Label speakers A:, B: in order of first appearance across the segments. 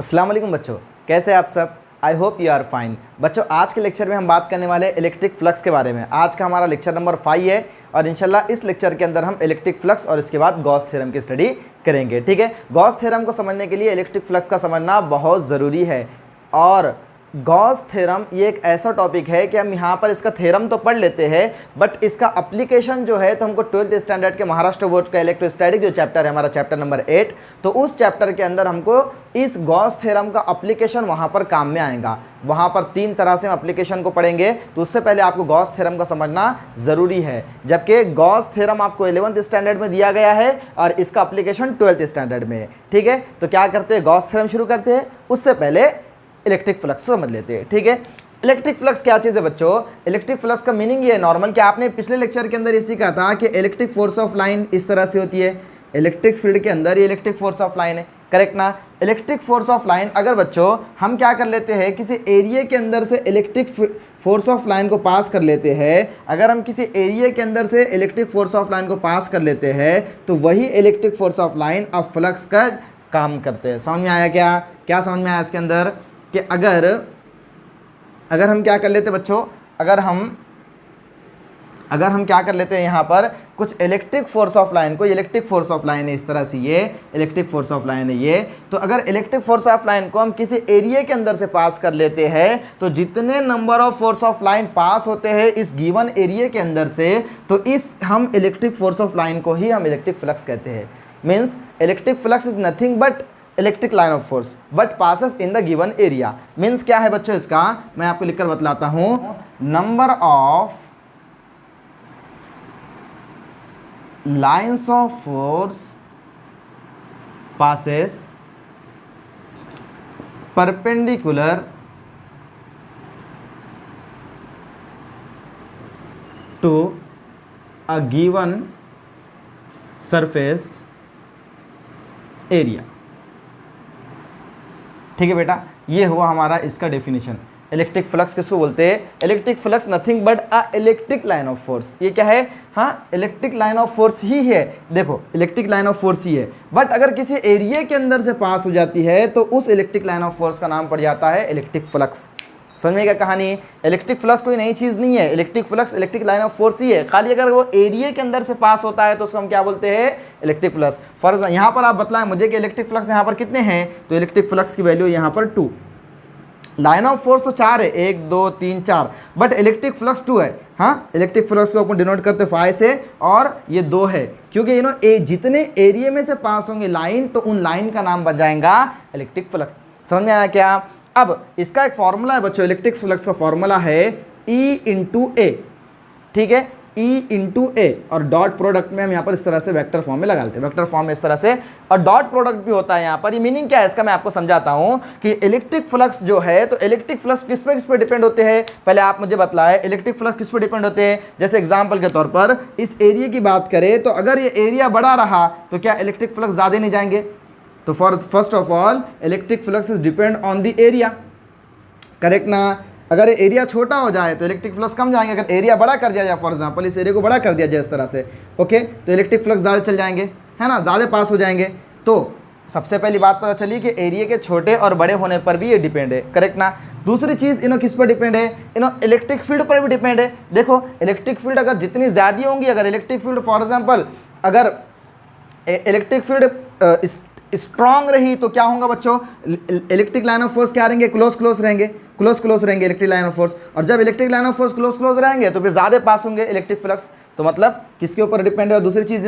A: अस्सलाम वालेकुम बच्चों, कैसे हैं आप सब। I hope you are fine. बच्चों, आज के लेक्चर में हम बात करने वाले इलेक्ट्रिक फ्लक्स के बारे में। आज का हमारा लेक्चर नंबर 5 है और इंशाल्लाह इस लेक्चर के अंदर हम इलेक्ट्रिक फ्लक्स और इसके बाद गॉस थ्योरम की स्टडी करेंगे। ठीक है, गॉस थ्योरम को समझने के लिए इलेक्ट्रिक फ्लक्स का समझना बहुत ज़रूरी है। और गॉस थ्योरम ये एक ऐसा टॉपिक है कि हम यहाँ पर इसका थ्योरम तो पढ़ लेते हैं, बट इसका एप्लीकेशन जो है तो हमको 12th स्टैंडर्ड के महाराष्ट्र बोर्ड का इलेक्ट्रोस्टैटिक जो चैप्टर है हमारा चैप्टर नंबर 8, तो उस चैप्टर के अंदर हमको इस गॉस थ्योरम का एप्लीकेशन वहाँ पर काम में आएगा। वहाँ पर 3 तरह से हम एप्लीकेशन को पढ़ेंगे, तो उससे पहले आपको गॉस थ्योरम का समझना ज़रूरी है। जबकि गॉस थ्योरम आपको 11th स्टैंडर्ड में दिया गया है और इसका एप्लीकेशन 12th स्टैंडर्ड में है। ठीक है, तो क्या करते हैं, गॉस थ्योरम शुरू करते हैं, उससे पहले इलेक्ट्रिक फ्लक्स समझ लेते हैं। ठीक है, इलेक्ट्रिक फ्लक्स क्या चीज़ है बच्चों। इलेक्ट्रिक फ्लक्स का मीनिंग ये है नॉर्मल कि आपने पिछले लेक्चर के अंदर ये सीखा था कि इलेक्ट्रिक फोर्स ऑफ लाइन इस तरह से होती है। इलेक्ट्रिक फील्ड के अंदर ये इलेक्ट्रिक फोर्स ऑफ लाइन है, करेक्ट ना। इलेक्ट्रिक फोर्स ऑफ लाइन अगर बच्चों हम क्या कर लेते हैं, किसी एरिया के अंदर से इलेक्ट्रिक फोर्स ऑफ लाइन को पास कर लेते हैं, अगर हम किसी एरिया के अंदर से इलेक्ट्रिक फोर्स ऑफ लाइन को पास कर लेते हैं तो वही इलेक्ट्रिक फोर्स ऑफ लाइन अब फ्लक्स का काम करते हैं। समझ में आया क्या क्या समझ में आया इसके अंदर कि अगर हम क्या कर लेते बच्चों, अगर हम क्या कर लेते हैं यहाँ पर कुछ इलेक्ट्रिक फोर्स ऑफ लाइन को, इलेक्ट्रिक फोर्स ऑफ लाइन है इस तरह से, ये इलेक्ट्रिक फोर्स ऑफ लाइन है ये, तो अगर इलेक्ट्रिक फोर्स ऑफ लाइन को हम किसी एरिया के अंदर से पास कर लेते हैं तो जितने number of force of line pass होते हैं इस गिवन एरिया के अंदर से, तो इस हम इलेक्ट्रिक फोर्स ऑफ लाइन को ही हम इलेक्ट्रिक फ्लक्स कहते हैं। Means electric flux is nothing but electric line of force but passes in the given area. Means क्या है बच्चों, इसका मैं आपको लिखकर बतलाता हूं। Number of lines of force passes perpendicular to a given surface area. ठीक है बेटा, ये हुआ हमारा इसका डेफिनेशन। इलेक्ट्रिक फ्लक्स किसको बोलते हैं, electric flux nothing but a electric line of force. ये क्या है, हाँ इलेक्ट्रिक लाइन ऑफ फोर्स ही है। देखो इलेक्ट्रिक लाइन ऑफ फोर्स ही है, बट अगर किसी एरिया के अंदर से पास हो जाती है तो उस इलेक्ट्रिक लाइन ऑफ फोर्स का नाम पड़ जाता है इलेक्ट्रिक फ्लक्स। समझिएगा कहानी। इलेक्ट्रिक फ्लक्स कोई नई चीज़ नहीं है, electric flux electric line of force ही है। खाली अगर वो एरिया के अंदर से पास होता है तो उसको हम क्या बोलते हैं, इलेक्ट्रिक फ्लक्स। फॉर एग्जाम्पल यहाँ पर आप बतलाएं मुझे कि इलेक्ट्रिक फ्लक्स यहाँ पर कितने हैं, तो इलेक्ट्रिक फ्लक्स की वैल्यू यहाँ पर 2। लाइन ऑफ फोर्स तो 4 है, 1 2 3 4, बट इलेक्ट्रिक फ्लक्स 2 है। हाँ, इलेक्ट्रिक फ्लक्स को अपन डिनोट करते हैं 5 से, और ये 2 है क्योंकि जितने एरिया में से पास होंगे लाइन तो उन लाइन का नाम बन जाएगा इलेक्ट्रिक फ्लक्स। समझ में आया क्या। अब इसका एक फॉर्मूला है बच्चों, इलेक्ट्रिक फ्लक्स का फॉर्मूला है E × A। ठीक है, E × A, और डॉट प्रोडक्ट में हम यहाँ पर इस तरह से वेक्टर फॉर्म में लगा लेते हैं, वेक्टर फॉर्म में इस तरह से, और डॉट प्रोडक्ट भी होता है यहाँ पर। ये मीनिंग क्या है इसका मैं आपको समझाता हूँ कि इलेक्ट्रिक फ्लक्स जो है, तो इलेक्ट्रिक फ्लक्स किस पे डिपेंड होते हैं, पहले आप मुझे बतलाएं इलेक्ट्रिक फ्लक्स किस पे डिपेंड होते हैं। जैसे एग्जाम्पल के तौर पर इस एरिया की बात करें तो अगर ये एरिया बड़ा रहा तो क्या इलेक्ट्रिक फ्लक्स ज़्यादा नहीं जाएंगे, तो first of all electric flux is depend on the area, correct ना। अगर एरिया छोटा हो जाए तो इलेक्ट्रिक फ्लक्स कम जाएंगे, अगर एरिया बड़ा कर दिया जाए, फॉर एग्जांपल इस एरिया को बड़ा कर दिया जाए इस तरह से, ओके, तो इलेक्ट्रिक फ्लक्स ज़्यादा चल जाएंगे, है ना, ज़्यादा पास हो जाएंगे। तो सबसे पहली बात पता चली कि एरिया के छोटे और बड़े होने पर भी ये डिपेंड है, करेक्ट ना। दूसरी चीज़ किस पर डिपेंड है, इलेक्ट्रिक फील्ड पर भी डिपेंड है। देखो इलेक्ट्रिक फील्ड अगर जितनी ज़्यादा होंगी, अगर इलेक्ट्रिक फील्ड फॉर एग्जाम्पल अगर इलेक्ट्रिक फील्ड स्ट्रॉन्ग रही तो क्या होगा बच्चों, इलेक्ट्रिक लाइन ऑफ फोर्स क्या रहेंगे, क्लोज रहेंगे इलेक्ट्रिक लाइन ऑफ फोर्स, और जब electric line of force close रहेंगे तो फिर ज़्यादा पास होंगे इलेक्ट्रिक फ्लक्स। तो मतलब किसके ऊपर डिपेंड है, और दूसरी चीज़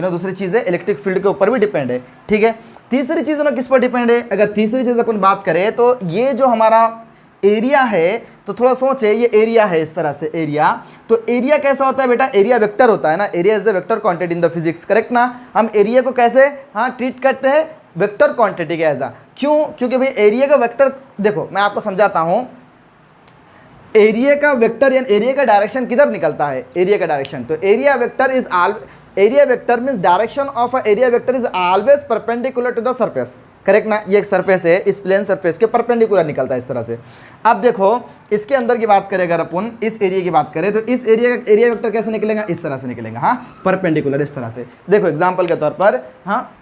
A: दूसरी चीज़ है इलेक्ट्रिक फील्ड के ऊपर भी डिपेंड है। ठीक है, तीसरी चीज़ किस पर डिपेंड है, अगर तीसरी चीज़ अपन बात करें तो ये जो हमारा एरिया है, तो थोड़ा सोचे ये एरिया है इस तरह से एरिया, तो एरिया कैसा होता है बेटा, एरिया वेक्टर होता है ना, area is the vector quantity in the physics, correct ना। हम एरिया को कैसे ट्रीट करते हैं, वेक्टर क्वांटिटी के एजा। क्यों, क्योंकि भाई एरिया का वेक्टर, देखो मैं आपको समझाता हूँ, एरिया का वेक्टर यानी एरिया का डायरेक्शन किधर निकलता है, एरिया का डायरेक्शन, तो area vector means direction of area vector is always perpendicular to the surface, correct ना। ये एक सरफेस है, इस प्लेन सरफेस के परपेंडिकुलर निकलता है इस तरह से। अब देखो इसके अंदर की बात करें, अगर अपन इस एरिया की बात करें तो इस एरिया का एरिया वेक्टर कैसे निकलेगा, इस तरह से निकलेगा, हाँ परपेंडिकुलर इस तरह से। देखो एग्जाम्पल के तौर पर, हाँ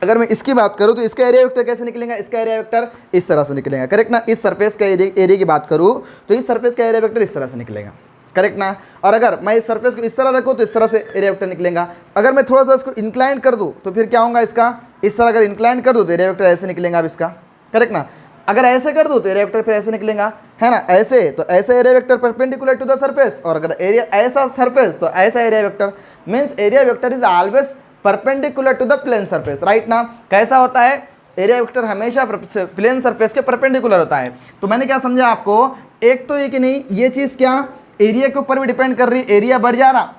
A: अगर मैं इसकी बात करूँ तो इसका एरिया वेक्टर कैसे निकलेगा, इसका एरिया वेक्टर इस तरह से निकलेगा, करेक्ट ना। इस सरफेस का एरिया की बात करूँ तो इस सरफेस का एरिया वेक्टर इस तरह से निकलेगा, करेक्ट ना। और अगर मैं इस सरफेस को इस तरह रखूँ तो इस तरह से एरिया वेक्टर निकलेगा। अगर मैं थोड़ा सा इसको इंक्लाइन कर दूँ तो फिर क्या होगा इसका, इस तरह अगर इंक्लाइन कर दूँ तो एरिया वेक्टर ऐसे निकलेगा अब इसका, करेक्ट ना। अगर ऐसे कर दूँ तो एरिया वेक्टर फिर ऐसे निकलेगा, है ना, ऐसे। तो ऐसे area vector perpendicular to the surface, और अगर एरिया ऐसा सरफेस तो ऐसा area vector. Means area vector is always perpendicular to the plane surface, right ना। कैसा होता है, एरिया वेक्टर हमेशा प्लेन सरफेस के परपेंडिकुलर होता है। तो मैंने क्या समझा आपको, एक तो ये कि नहीं, ये चीज़ क्या एरिया के ऊपर भी डिपेंड कर रही है। एरिया बढ़ जा रहा,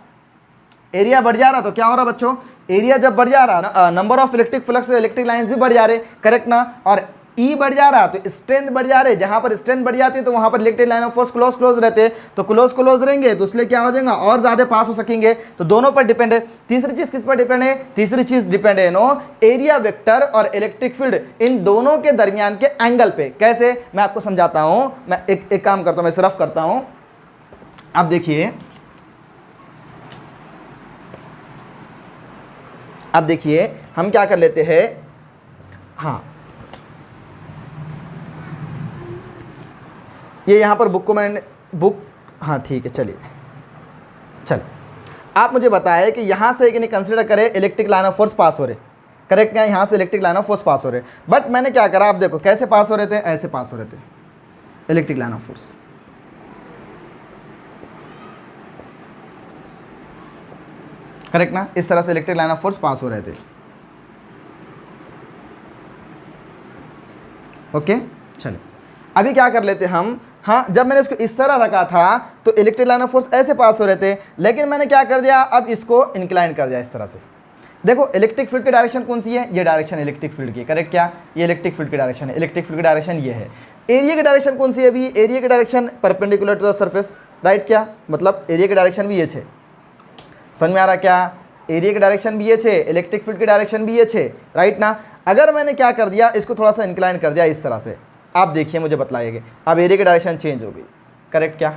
A: एरिया बढ़ जा रहा तो क्या हो रहा बच्चों, एरिया जब बढ़ जा रहा number of electric flux electric lines भी बढ़ जा रहे, करेक्ट ना। और ई बढ़ जा रहा तो स्ट्रेंथ बढ़ जा रहे, जहां पर स्ट्रेंथ बढ़ जाती है तो वहां पर electric line of force close रहते, तो क्लोज रहेंगे तो इसलिए क्या हो जाएगा, और ज्यादा पास हो सकेंगे। तो दोनों पर डिपेंड है। तीसरी चीज किस पर डिपेंड है, तीसरी चीज डिपेंड है नो एरिया वेक्टर और इलेक्ट्रिक फील्ड, इन दोनों के दरमियान के एंगल पे। कैसे, मैं आपको समझाता हूं। मैं एक काम करता हूं, मैं सिर्फ करता हूं। अब देखिए, अब देखिए हम क्या कर लेते हैं, हाँ ये यहाँ पर बुक को मैंने हाँ ठीक है, चलिए चलो आप मुझे बताएं कि यहाँ से कि नहीं कंसिडर करें electric line of force pass हो रहे, करेक्ट क्या, यहाँ से electric line of force pass हो रहे। बट मैंने क्या करा, आप देखो कैसे पास हो रहे थे, ऐसे पास हो रहे थे electric line of force, correct ना। इस तरह से electric line of force pass हो रहे थे, ओके। चलो अभी क्या कर लेते हम, हाँ जब मैंने इसको इस तरह रखा था तो इलेक्ट्रिक लाइन ऑफ फोर्स ऐसे पास हो रहे थे, लेकिन मैंने क्या कर दिया, अब इसको इंक्लाइन कर दिया इस तरह से। देखो इलेक्ट्रिक फील्ड की डायरेक्शन कौन सी है, ये डायरेक्शन इलेक्ट्रिक फील्ड की, करेक्ट क्या, ये इलेक्ट्रिक फील्ड की डायरेक्शन है, इलेक्ट्रिक फील्ड की डायरेक्शन ये है। एरिया की डायरेक्शन कौन सी है, अभी एरिया की direction perpendicular to the surface, right क्या, मतलब एरिया की डायरेक्शन भी ये है, समझ में आ रहा क्या, एरिया की डायरेक्शन भी ये है, इलेक्ट्रिक फील्ड की डायरेक्शन भी ये है, राइट ना। अगर मैंने क्या कर दिया, इसको थोड़ा सा इंक्लाइन कर दिया इस तरह से, आप देखिए मुझे बताइएगा, अब एरिया की डायरेक्शन चेंज हो गई, करेक्ट क्या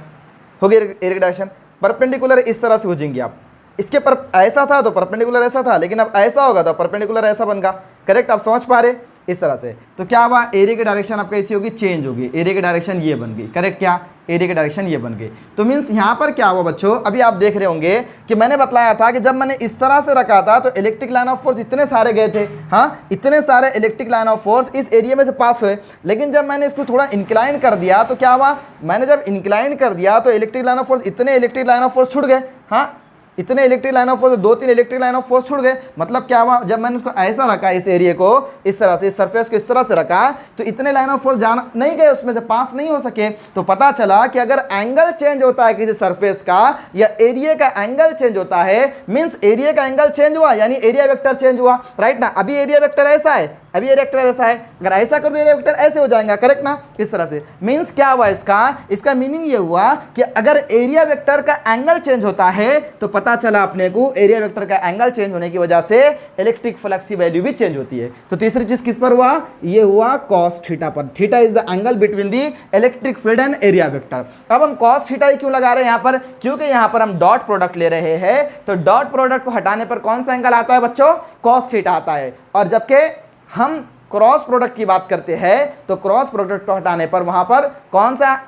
A: हो गई, एरिया की डायरेक्शन परपेंडिकुलर इस तरह से हो जाएंगे आप। इसके पर ऐसा था तो परपेंडिकुलर ऐसा था, लेकिन अब ऐसा होगा तो परपेंडिकुलर ऐसा बनेगा, करेक्ट, आप समझ पा रहे इस तरह से। तो क्या हुआ, एरिया की डायरेक्शन आपका ऐसी होगी, चेंज होगी, एरिया की डायरेक्शन ये बन गई, करेक्ट क्या, एरिया की डायरेक्शन ये बन गई। तो मीन्स यहाँ पर क्या हुआ बच्चों, अभी आप देख रहे होंगे कि मैंने बताया था कि जब मैंने इस तरह से रखा था तो इलेक्ट्रिक लाइन ऑफ फोर्स इतने सारे गए थे, हाँ इतने सारे इलेक्ट्रिक लाइन ऑफ फोर्स इस एरिया में से पास हुए। लेकिन जब मैंने इसको थोड़ा इंक्लाइन कर दिया तो क्या हुआ, मैंने जब इंक्लाइन कर दिया तो इलेक्ट्रिक लाइन ऑफ फोर्स, इतने इलेक्ट्रिक लाइन ऑफ फोर्स छूट गए, हाँ इतने electric line of force, 2-3 electric line of force छूट गए। मतलब क्या हुआ, जब मैंने उसको ऐसा रखा, इस एरिया को इस तरह से, इस सरफेस को इस तरह से रखा, तो इतने लाइन ऑफ फोर्स जाना नहीं गए, उसमें से पास नहीं हो सके। तो पता चला कि अगर एंगल चेंज होता है किसी सरफेस का या एरिया का एंगल चेंज होता है, मीन्स एरिया का एंगल चेंज हुआ यानी एरिया वेक्टर चेंज हुआ, राइट ना। अभी एरिया वेक्टर ऐसा है, अभी एरिया वेक्टर ऐसा है, अगर ऐसा कर दो एरिया वेक्टर ऐसे हो जाएगा, करेक्ट ना, इस तरह से। मीन्स क्या हुआ, इसका मीनिंग ये हुआ कि अगर एरिया वेक्टर का एंगल चेंज होता है तो पता चला अपने को एरिया वेक्टर का एंगल चेंज होने की वजह से इलेक्ट्रिक फ्लक्स की वैल्यू भी चेंज होती है। तो तीसरी चीज किस पर हुआ, ये हुआ कॉस थीटा पर। Theta is the angle between the electric field and area vector. अब हम कॉस थीटा क्यों लगा रहे हैं यहाँ पर, क्योंकि यहाँ पर हम डॉट प्रोडक्ट ले रहे हैं, तो डॉट प्रोडक्ट को हटाने पर कौन सा एंगल आता है बच्चों, कॉस थीटा आता है। और जबकि हम क्रॉस प्रोडक्ट की बात करते हैं तो क्रॉस प्रोडक्ट को हटाने पर वहां पर कौन सा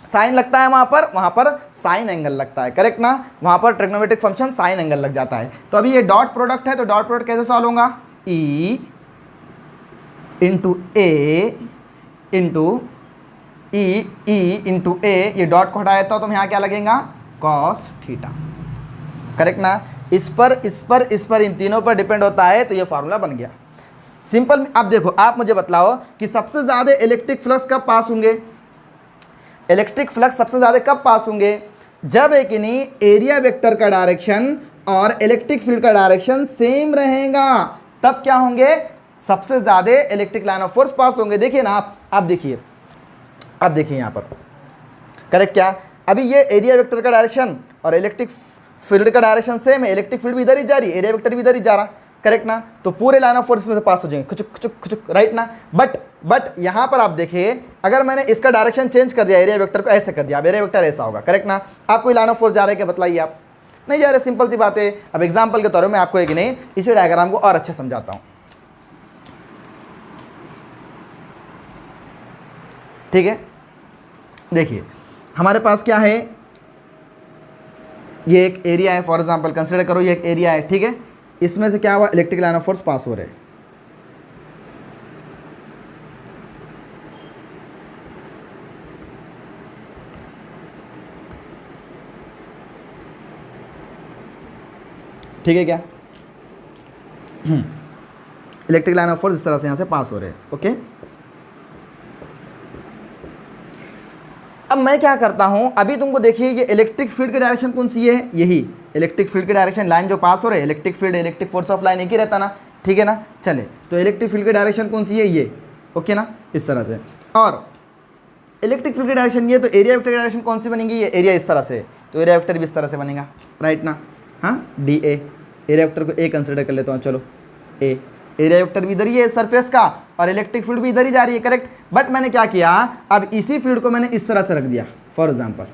A: साइन लगता है, वहां पर साइन एंगल लगता है, करेक्ट ना, वहां पर ट्रिग्नोमेट्रिक फंक्शन साइन एंगल लग जाता है। तो अभी ये डॉट प्रोडक्ट है, तो डॉट प्रोडक्ट कैसे सॉल्व होगा, ई इंटू ए इंटू ए, ये डॉट को हटाया तो यहाँ क्या लगेगा, कॉस थीटा, करेक्ट ना। इस पर इन तीनों पर डिपेंड होता है, तो ये फॉर्मूला बन गया सिंपल। अब देखो आप मुझे बताओ कि सबसे ज्यादा इलेक्ट्रिक फ्लक्स कब पास होंगे, इलेक्ट्रिक फ्लक्स सबसे ज्यादा कब पास होंगे, जब एक नहीं एरिया वेक्टर का डायरेक्शन और इलेक्ट्रिक फील्ड का डायरेक्शन सेम रहेगा, तब क्या होंगे, सबसे ज्यादा electric line of force pass होंगे। देखिए ना आप देखिए, अब देखिए यहाँ पर, करेक्ट क्या, अभी ये एरिया वेक्टर का डायरेक्शन और इलेक्ट्रिक फील्ड का डायरेक्शन सेम है, इलेक्ट्रिक फील्ड भी इधर ही जा रही है, एरिया वेक्टर भी इधर ही जा रहा, करेक्ट ना। तो पूरे लाइन ऑफ फोर्स में से पास हो जाएंगे, कुछ राइट ना। बट यहां पर आप देखिए, अगर मैंने इसका डायरेक्शन चेंज कर दिया, एरिया वेक्टर को ऐसे कर दिया, अब एरिया वेक्टर ऐसा होगा, करेक्ट ना। आपको लाइन ऑफ फोर्स जा रहा है क्या, बताइए आप, नहीं जा रहे, सिंपल सी बात है। अब एग्जांपल के तौर पर मैं आपको एक नहीं इसी डायग्राम को और अच्छा समझाता हूं। ठीक है, देखिए हमारे पास क्या है, ये एक एरिया है, फॉर एग्जांपल कंसिडर करो ये एक एरिया है, ठीक है, इसमें से क्या हुआ, electric line of force pass हो रहे हैं। ठीक है क्या, इलेक्ट्रिक लाइन ऑफ फोर्स इस तरह से यहां से पास हो रहे हैं, ओके। अब मैं क्या करता हूं, अभी तुमको देखिए ये इलेक्ट्रिक फील्ड की डायरेक्शन कौन सी है, यही इलेक्ट्रिक फील्ड की डायरेक्शन, लाइन जो पास हो रहे हैं, electric field electric force of line एक ही रहता ना, ठीक है ना। चले तो इलेक्ट्रिक फील्ड की डायरेक्शन कौन सी है, ये, ओके ना, इस तरह से। और इलेक्ट्रिक फील्ड की डायरेक्शन ये, तो एरिया वेक्टर की डायरेक्शन कौन सी बनेगी, ये एरिया इस तरह से, तो एरिया वेक्टर भी इस तरह से बनेगा, राइट ना। हाँ, डी ए, एरिया वेक्टर को ए कंसिडर कर लेता हूँ, चलो ए, एरिया वेक्टर भी इधर ही है सरफेस का, और इलेक्ट्रिक फील्ड भी इधर ही जा रही है, करेक्ट। बट मैंने क्या किया, अब इसी फील्ड को मैंने इस तरह से रख दिया, फॉर एग्जांपल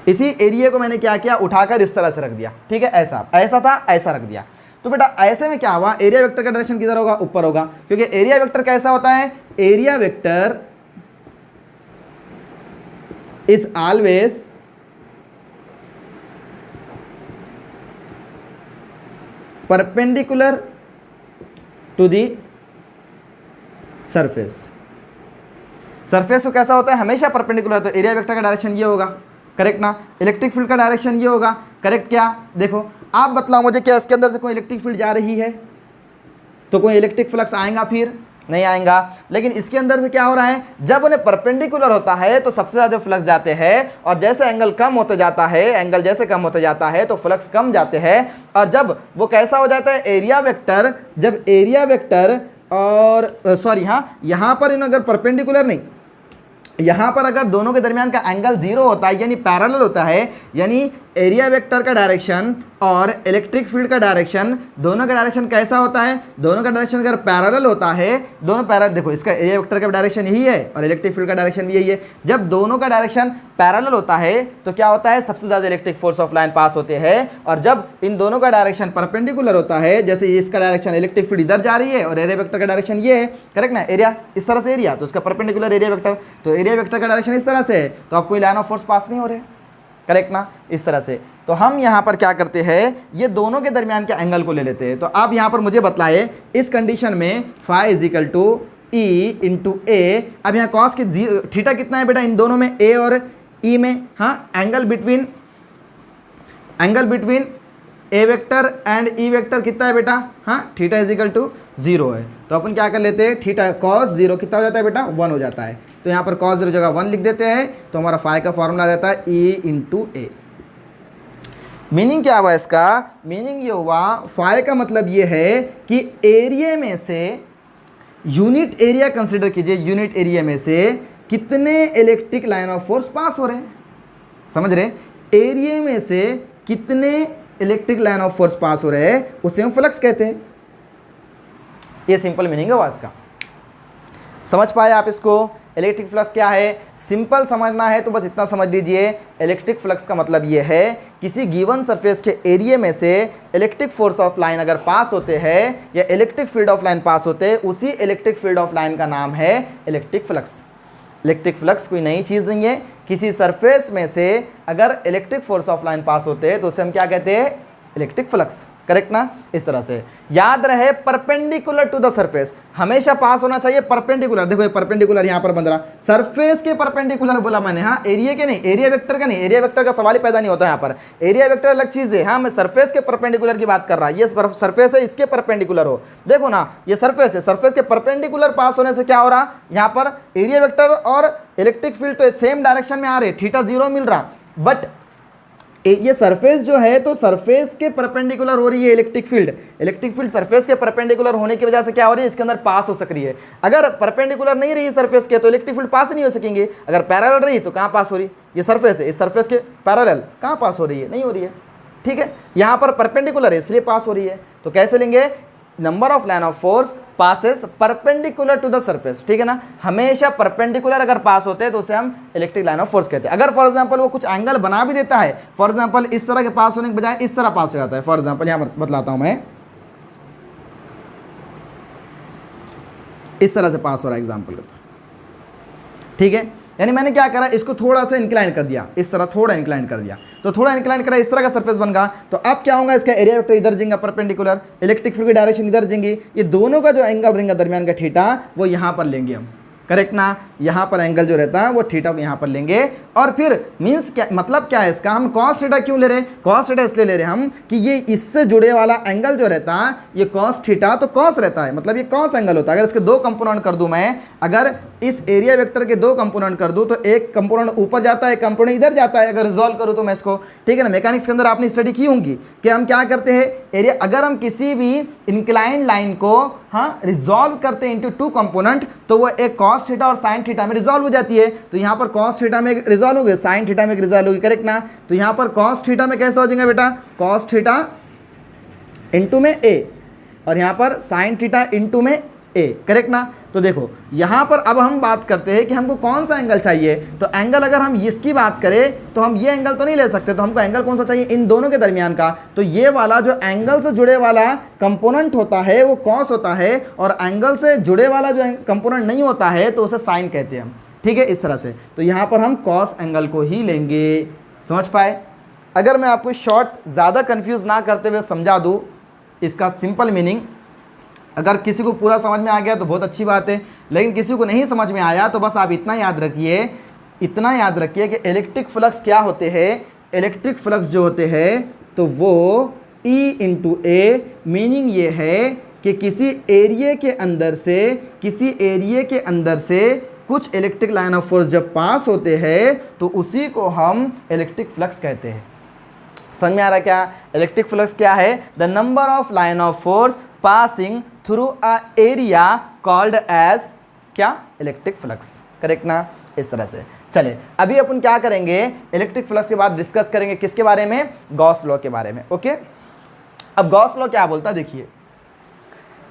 A: इसी एरिया को मैंने क्या किया, उठाकर इस तरह से रख दिया, ठीक है, ऐसा ऐसा था, ऐसा रख दिया। तो बेटा ऐसे में क्या हुआ, एरिया वेक्टर का डायरेक्शन किधर होगा, ऊपर होगा, क्योंकि एरिया वेक्टर कैसा होता है, area vector is always perpendicular to the surface. Surface को कैसा होता है, हमेशा परपेंडिकुलर, तो एरिया वेक्टर का डायरेक्शन ये होगा, करेक्ट ना। इलेक्ट्रिक फील्ड का डायरेक्शन ये होगा, करेक्ट। क्या, देखो आप बतलाओ मुझे, क्या इसके अंदर से कोई इलेक्ट्रिक फील्ड जा रही है, तो कोई इलेक्ट्रिक फ्लक्स आएगा, फिर नहीं आएगा। लेकिन इसके अंदर से क्या हो रहा है, जब उन्हें परपेंडिकुलर होता है तो सबसे ज़्यादा फ्लक्स जाते हैं, और जैसे एंगल कम होते जाता है, एंगल जैसे कम होते जाता है तो फ्लक्स कम जाते हैं। और जब वो कैसा हो जाता है, एरिया वेक्टर, जब एरिया वेक्टर और सॉरी हाँ, यहाँ पर इन अगर परपेंडिकुलर नहीं, यहाँ पर अगर दोनों के दरमियान का एंगल जीरो होता है, यानी पैरेलल होता है, यानी एरिया वेक्टर का डायरेक्शन और इलेक्ट्रिक फील्ड का डायरेक्शन, दोनों का डायरेक्शन कैसा होता है, दोनों का डायरेक्शन अगर पैरेलल होता है, दोनों पैरेलल, देखो इसका एरिया वेक्टर का डायरेक्शन यही है और इलेक्ट्रिक फील्ड का डायरेक्शन भी यही है। जब दोनों का डायरेक्शन पैरेलल होता है तो क्या होता है, सबसे ज़्यादा electric force of line pass होते हैं। और जब इन दोनों का डायरेक्शन परपेंडिकुलर होता है, जैसे इसका डायरेक्शन इलेक्ट्रिक फील्ड इधर जा रही है और एरिया वेक्टर का डायरेक्शन ये है, करेक्ट ना, एरिया इस तरह से, एरिया तो उसका परपेंडिकुलर एरिया वेक्टर, तो एरिया वेक्टर का डायरेक्शन इस तरह से है, तो आपको लाइन ऑफ फोर्स पास नहीं हो रहे, करेक्ट ना, इस तरह से। तो हम यहाँ पर क्या करते हैं, ये दोनों के दरमियान के एंगल को ले लेते हैं। तो आप यहाँ पर मुझे बतलाए, इस कंडीशन में phi is equal to E into A, अब यहाँ कॉस के थीटा कितना है बेटा, इन दोनों में ए और ई में, हाँ, angle between A vector and E vector कितना है बेटा, हाँ, थीटा इज इक्वल टू 0 है। तो अपन क्या कर लेते हैं, थीटा कॉस 0 कितना हो जाता है बेटा, 1 हो जाता है। तो यहाँ पर cos 0 जगह 1 लिख देते हैं, तो हमारा फाई का फॉर्मूला रहता है E इंटू ए। मीनिंग क्या हुआ इसका, मीनिंग ये हुआ, फाई का मतलब ये है कि एरिया में से, यूनिट एरिया कंसिडर कीजिए, यूनिट एरिया में से कितने electric line of force pass हो रहे हैं, समझ रहे, एरिया में से कितने electric line of force pass हो रहे हैं, उसे हम फ्लक्स कहते हैं। ये सिंपल मीनिंग है इसका, समझ पाए आप इसको। इलेक्ट्रिक फ्लक्स क्या है, सिंपल समझना है तो बस इतना समझ लीजिए, इलेक्ट्रिक फ्लक्स का मतलब ये है, किसी गिवन सरफेस के एरिया में से इलेक्ट्रिक फोर्स ऑफ लाइन अगर पास होते हैं या electric field of line pass होते हैं, उसी इलेक्ट्रिक फील्ड ऑफ लाइन का नाम है इलेक्ट्रिक फ्लक्स। इलेक्ट्रिक फ्लक्स कोई नई चीज़ नहीं है, किसी सरफेस में से अगर electric force of line pass होते हैं तो उसे हम क्या कहते हैं, इलेक्ट्रिक फ्लक्स, करेक्ट ना। इस तरह से याद रहे, परपेंडिकुलर टू द सरफेस हमेशा पास होना चाहिए, परपेंडिकुलर, देखो ये परपेंडिकुलर यहाँ पर बन रहा, सरफेस के परपेंडिकुलर बोला मैंने, हाँ, एरिया के नहीं, एरिया वेक्टर का नहीं, एरिया वेक्टर का सवाल ही पैदा नहीं होता यहाँ पर, एरिया वेक्टर अलग चीज़ है, हाँ, मैं सरफेस के परपेंडिकुलर की बात कर रहा, ये सरफेस है, इसके परपेंडिकुलर हो, देखो ना ये सरफेस है, सरफेस के परपेंडिकुलर पास होने से क्या हो रहा, यहाँ पर एरिया वेक्टर और इलेक्ट्रिक फील्ड तो सेम डायरेक्शन में आ रहे, थीटा 0 मिल रहा, बट ये सरफेस जो है तो सरफेस के परपेंडिकुलर हो रही है इलेक्ट्रिक फील्ड सरफेस के परपेंडिकुलर होने की वजह से क्या हो रही है, इसके अंदर पास हो सक रही है। अगर परपेंडिकुलर नहीं रही सरफेस के तो इलेक्ट्रिक फील्ड पास नहीं हो सकेंगे, अगर पैरेलल रही तो कहाँ पास हो रही, ये सरफेस है, इस सरफेस के पैरेलल कहाँ पास हो रही है, नहीं हो रही है, ठीक है। यहाँ पर परपेंडिकुलर है इसलिए पास हो रही है, तो कैसे लेंगे, number of line of force passes perpendicular to the surface, ठीक है ना, हमेशा परपेंडिकुलर अगर पास होते हैं तो उसे हम इलेक्ट्रिक लाइन ऑफ फोर्स कहते हैं। अगर फॉर एग्जांपल वो कुछ एंगल बना भी देता है, फॉर एग्जांपल इस तरह के पास होने के बजाय इस तरह पास हो जाता है, फॉर एग्जांपल यहां पर बतलाता हूं मैं, इस तरह से पास हो रहा है एग्जांपल, ठीक है, यानी मैंने क्या करा, इसको थोड़ा सा इंक्लाइन कर दिया, इस तरह थोड़ा इंक्लाइन कर दिया, तो थोड़ा इंक्लाइन करा, इस तरह का सरफेस बन गया। तो अब क्या होगा, इसका एरिया वेक्टर इधर जाएगा परपेंडिकुलर, इलेक्ट्रिक फील्ड की डायरेक्शन इधर जाएंगी, ये दोनों का जो एंगल रहेगा दरमियान का थीटा वो यहाँ पर लेंगे हम, करेक्ट ना। यहाँ पर एंगल जो रहता है वो थीटा को यहाँ पर लेंगे, और फिर मीन्स क्या मतलब क्या है इसका, हम कॉस थीटा क्यों ले रहे हैं, कॉस थीटा इसलिए ले रहे हैं हम कि ये इससे जुड़े वाला एंगल जो रहता है ये कॉस थीटा, तो कॉस रहता है, मतलब ये कॉस एंगल होता है। अगर इसके दो कंपोनेंट कर दूं मैं, अगर इस एरिया वेक्टर के दो कंपोनेंट कर दूं तो एक कंपोनेंट ऊपर जाता है, एक कंपोनेंट इधर जाता है, अगर रिजॉल्व करूं तो मैं इसको, ठीक है ना। मैकेनिक्स के अंदर आपने स्टडी की होंगी कि हम क्या करते हैं, एरिया अगर हम किसी भी इंक्लाइन लाइन को रिजॉल्व करते हैं इनटू टू कंपोनेंट, तो वो एक कॉस थीटा और साइन थीटा में रिजॉल्व हो जाती है। तो यहाँ पर कॉस थीटा में रिजॉल्व हो गई, साइन थीटा में रिजॉल्व होगी, करेक्ट ना। तो यहाँ पर कॉस थीटा में कैसा हो जाएगा बेटा, कॉस थीटा इंटू में ए, और यहाँ पर साइन थीटा इंटू में ए, करेक्ट ना। तो देखो यहाँ पर अब हम बात करते हैं कि हमको कौन सा एंगल चाहिए। तो एंगल अगर हम इसकी बात करें तो हम ये एंगल तो नहीं ले सकते, तो हमको एंगल कौन सा चाहिए, इन दोनों के दरमियान का। तो ये वाला जो एंगल से जुड़े वाला कंपोनेंट होता है वो कॉस होता है, और एंगल से जुड़े वाला जो कंपोनेंट नहीं होता है तो उसे साइन कहते हैं हम, ठीक है, इस तरह से। तो यहाँ पर हम कॉस एंगल को ही लेंगे, समझ पाए। अगर मैं आपको शॉर्ट ज़्यादा कन्फ्यूज़ ना करते हुए समझा दूँ इसका सिंपल मीनिंग, अगर किसी को पूरा समझ में आ गया तो बहुत अच्छी बात है, लेकिन किसी को नहीं समझ में आया तो बस आप इतना याद रखिए, इतना याद रखिए कि इलेक्ट्रिक फ्लक्स क्या होते हैं। इलेक्ट्रिक फ्लक्स जो होते हैं तो वो E इंटू ए, मीनिंग ये है कि किसी एरिया के अंदर से, किसी एरिया के अंदर से कुछ इलेक्ट्रिक लाइन ऑफ फोर्स जब पास होते हैं तो उसी को हम इलेक्ट्रिक फ्लक्स कहते हैं। समझ में आ रहा है क्या, इलेक्ट्रिक फ्लक्स क्या है, the number of line of force passing through a area called as क्या, इलेक्ट्रिक फ्लक्स, करेक्ट ना, इस तरह से। चले अभी अपन क्या करेंगे, इलेक्ट्रिक फ्लक्स के बाद डिस्कस करेंगे किसके बारे में, गॉस लॉ के बारे में, ओके। अब गॉस लॉ क्या बोलता है देखिए,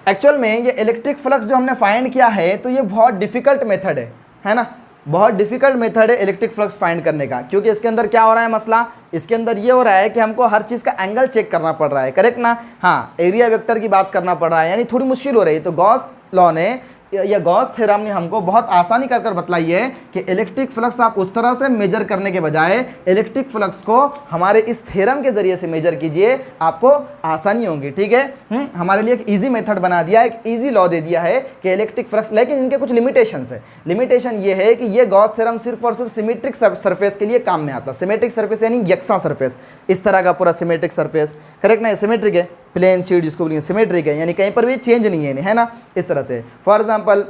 A: एक्चुअल में ये इलेक्ट्रिक फ्लक्स जो हमने फाइंड किया है तो ये बहुत डिफिकल्ट मेथड है ना, बहुत डिफिकल्ट मेथड है इलेक्ट्रिक फ्लक्स फाइंड करने का, क्योंकि इसके अंदर क्या हो रहा है मसला, इसके अंदर ये हो रहा है कि हमको हर चीज़ का एंगल चेक करना पड़ रहा है, करेक्ट ना। हाँ, एरिया वेक्टर की बात करना पड़ रहा है, यानी थोड़ी मुश्किल हो रही है। तो गॉस लॉ ने या गॉस थ्योरम ने हमको बहुत आसानी कर कर बतलाई है कि इलेक्ट्रिक फ्लक्स आप उस तरह से मेजर करने के बजाय इलेक्ट्रिक फ्लक्स को हमारे इस थ्योरम के ज़रिए से मेजर कीजिए, आपको आसानी होगी, ठीक है। हमारे लिए एक इजी मेथड बना दिया है, एक इजी लॉ दे दिया है कि इलेक्ट्रिक फ्लक्स, लेकिन इनके कुछ लिमिटेशंस है। लिमिटेशन ये है कि ये गॉस थ्योरम सिर्फ और सिर्फ सिमेट्रिक सरफेस के लिए काम में आता है। सिमेट्रिक सरफेस यानी यकसा सरफेस, इस तरह का पूरा सिमेट्रिक सरफेस, करेक्ट ना, सिमेट्रिक है, प्लेन शीट जिसको बोलेंगे सिमेट्रिक है, यानी कहीं पर भी चेंज नहीं है ना, इस तरह से। फॉर एग्जांपल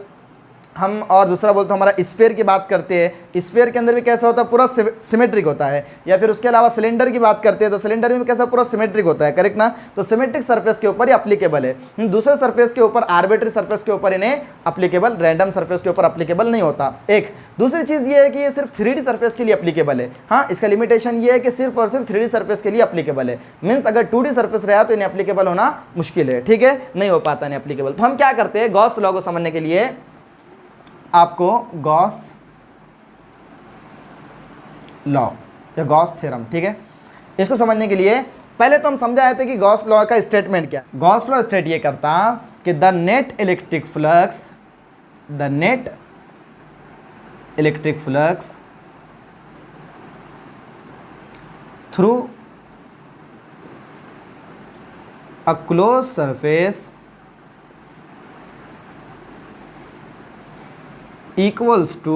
A: हम और दूसरा बोलते हैं हमारा स्फीयर की बात करते हैं, स्फीयर के अंदर भी कैसा होता है, पूरा सिमेट्रिक होता है। या फिर उसके अलावा सिलेंडर की बात करते हैं तो सिलेंडर में कैसा पूरा सिमेट्रिक होता है, करेक्ट ना। तो सिमेट्रिक सरफेस के ऊपर ही अप्लीकेबल है, दूसरे सरफेस के ऊपर, आर्बिट्री सरफेस के ऊपर इन्हें अप्लीकेबल, रैंडम सरफेस के ऊपर अप्लीकेबल नहीं होता। एक दूसरी चीज़ ये है कि ये सिर्फ 3D सरफेस के लिए अप्लीकेबल है। हाँ, इसका लिमिटेशन ये है कि सिर्फ और सिर्फ 3D सरफेस के लिए अप्लीकेबल है, मीन्स अगर 2D सरफेस रहा तो इन्हें अप्लीकेबल होना मुश्किल है, ठीक है, नहीं हो पाता इन्हें अप्लीकेबल। तो हम क्या करते हैं, गॉस लॉ को समझने के लिए आपको गॉस लॉ या गॉस थ्योरम, ठीक है, इसको समझने के लिए पहले तो हम समझाए थे कि गॉस लॉ का स्टेटमेंट क्या। गॉस लॉ स्टेट ये करता कि the net electric flux, the net electric flux through a close surface equals to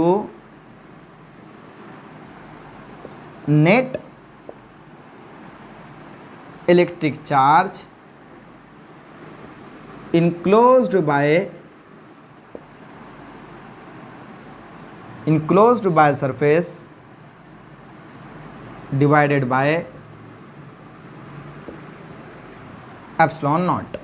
A: net electric charge enclosed by surface divided by epsilon naught,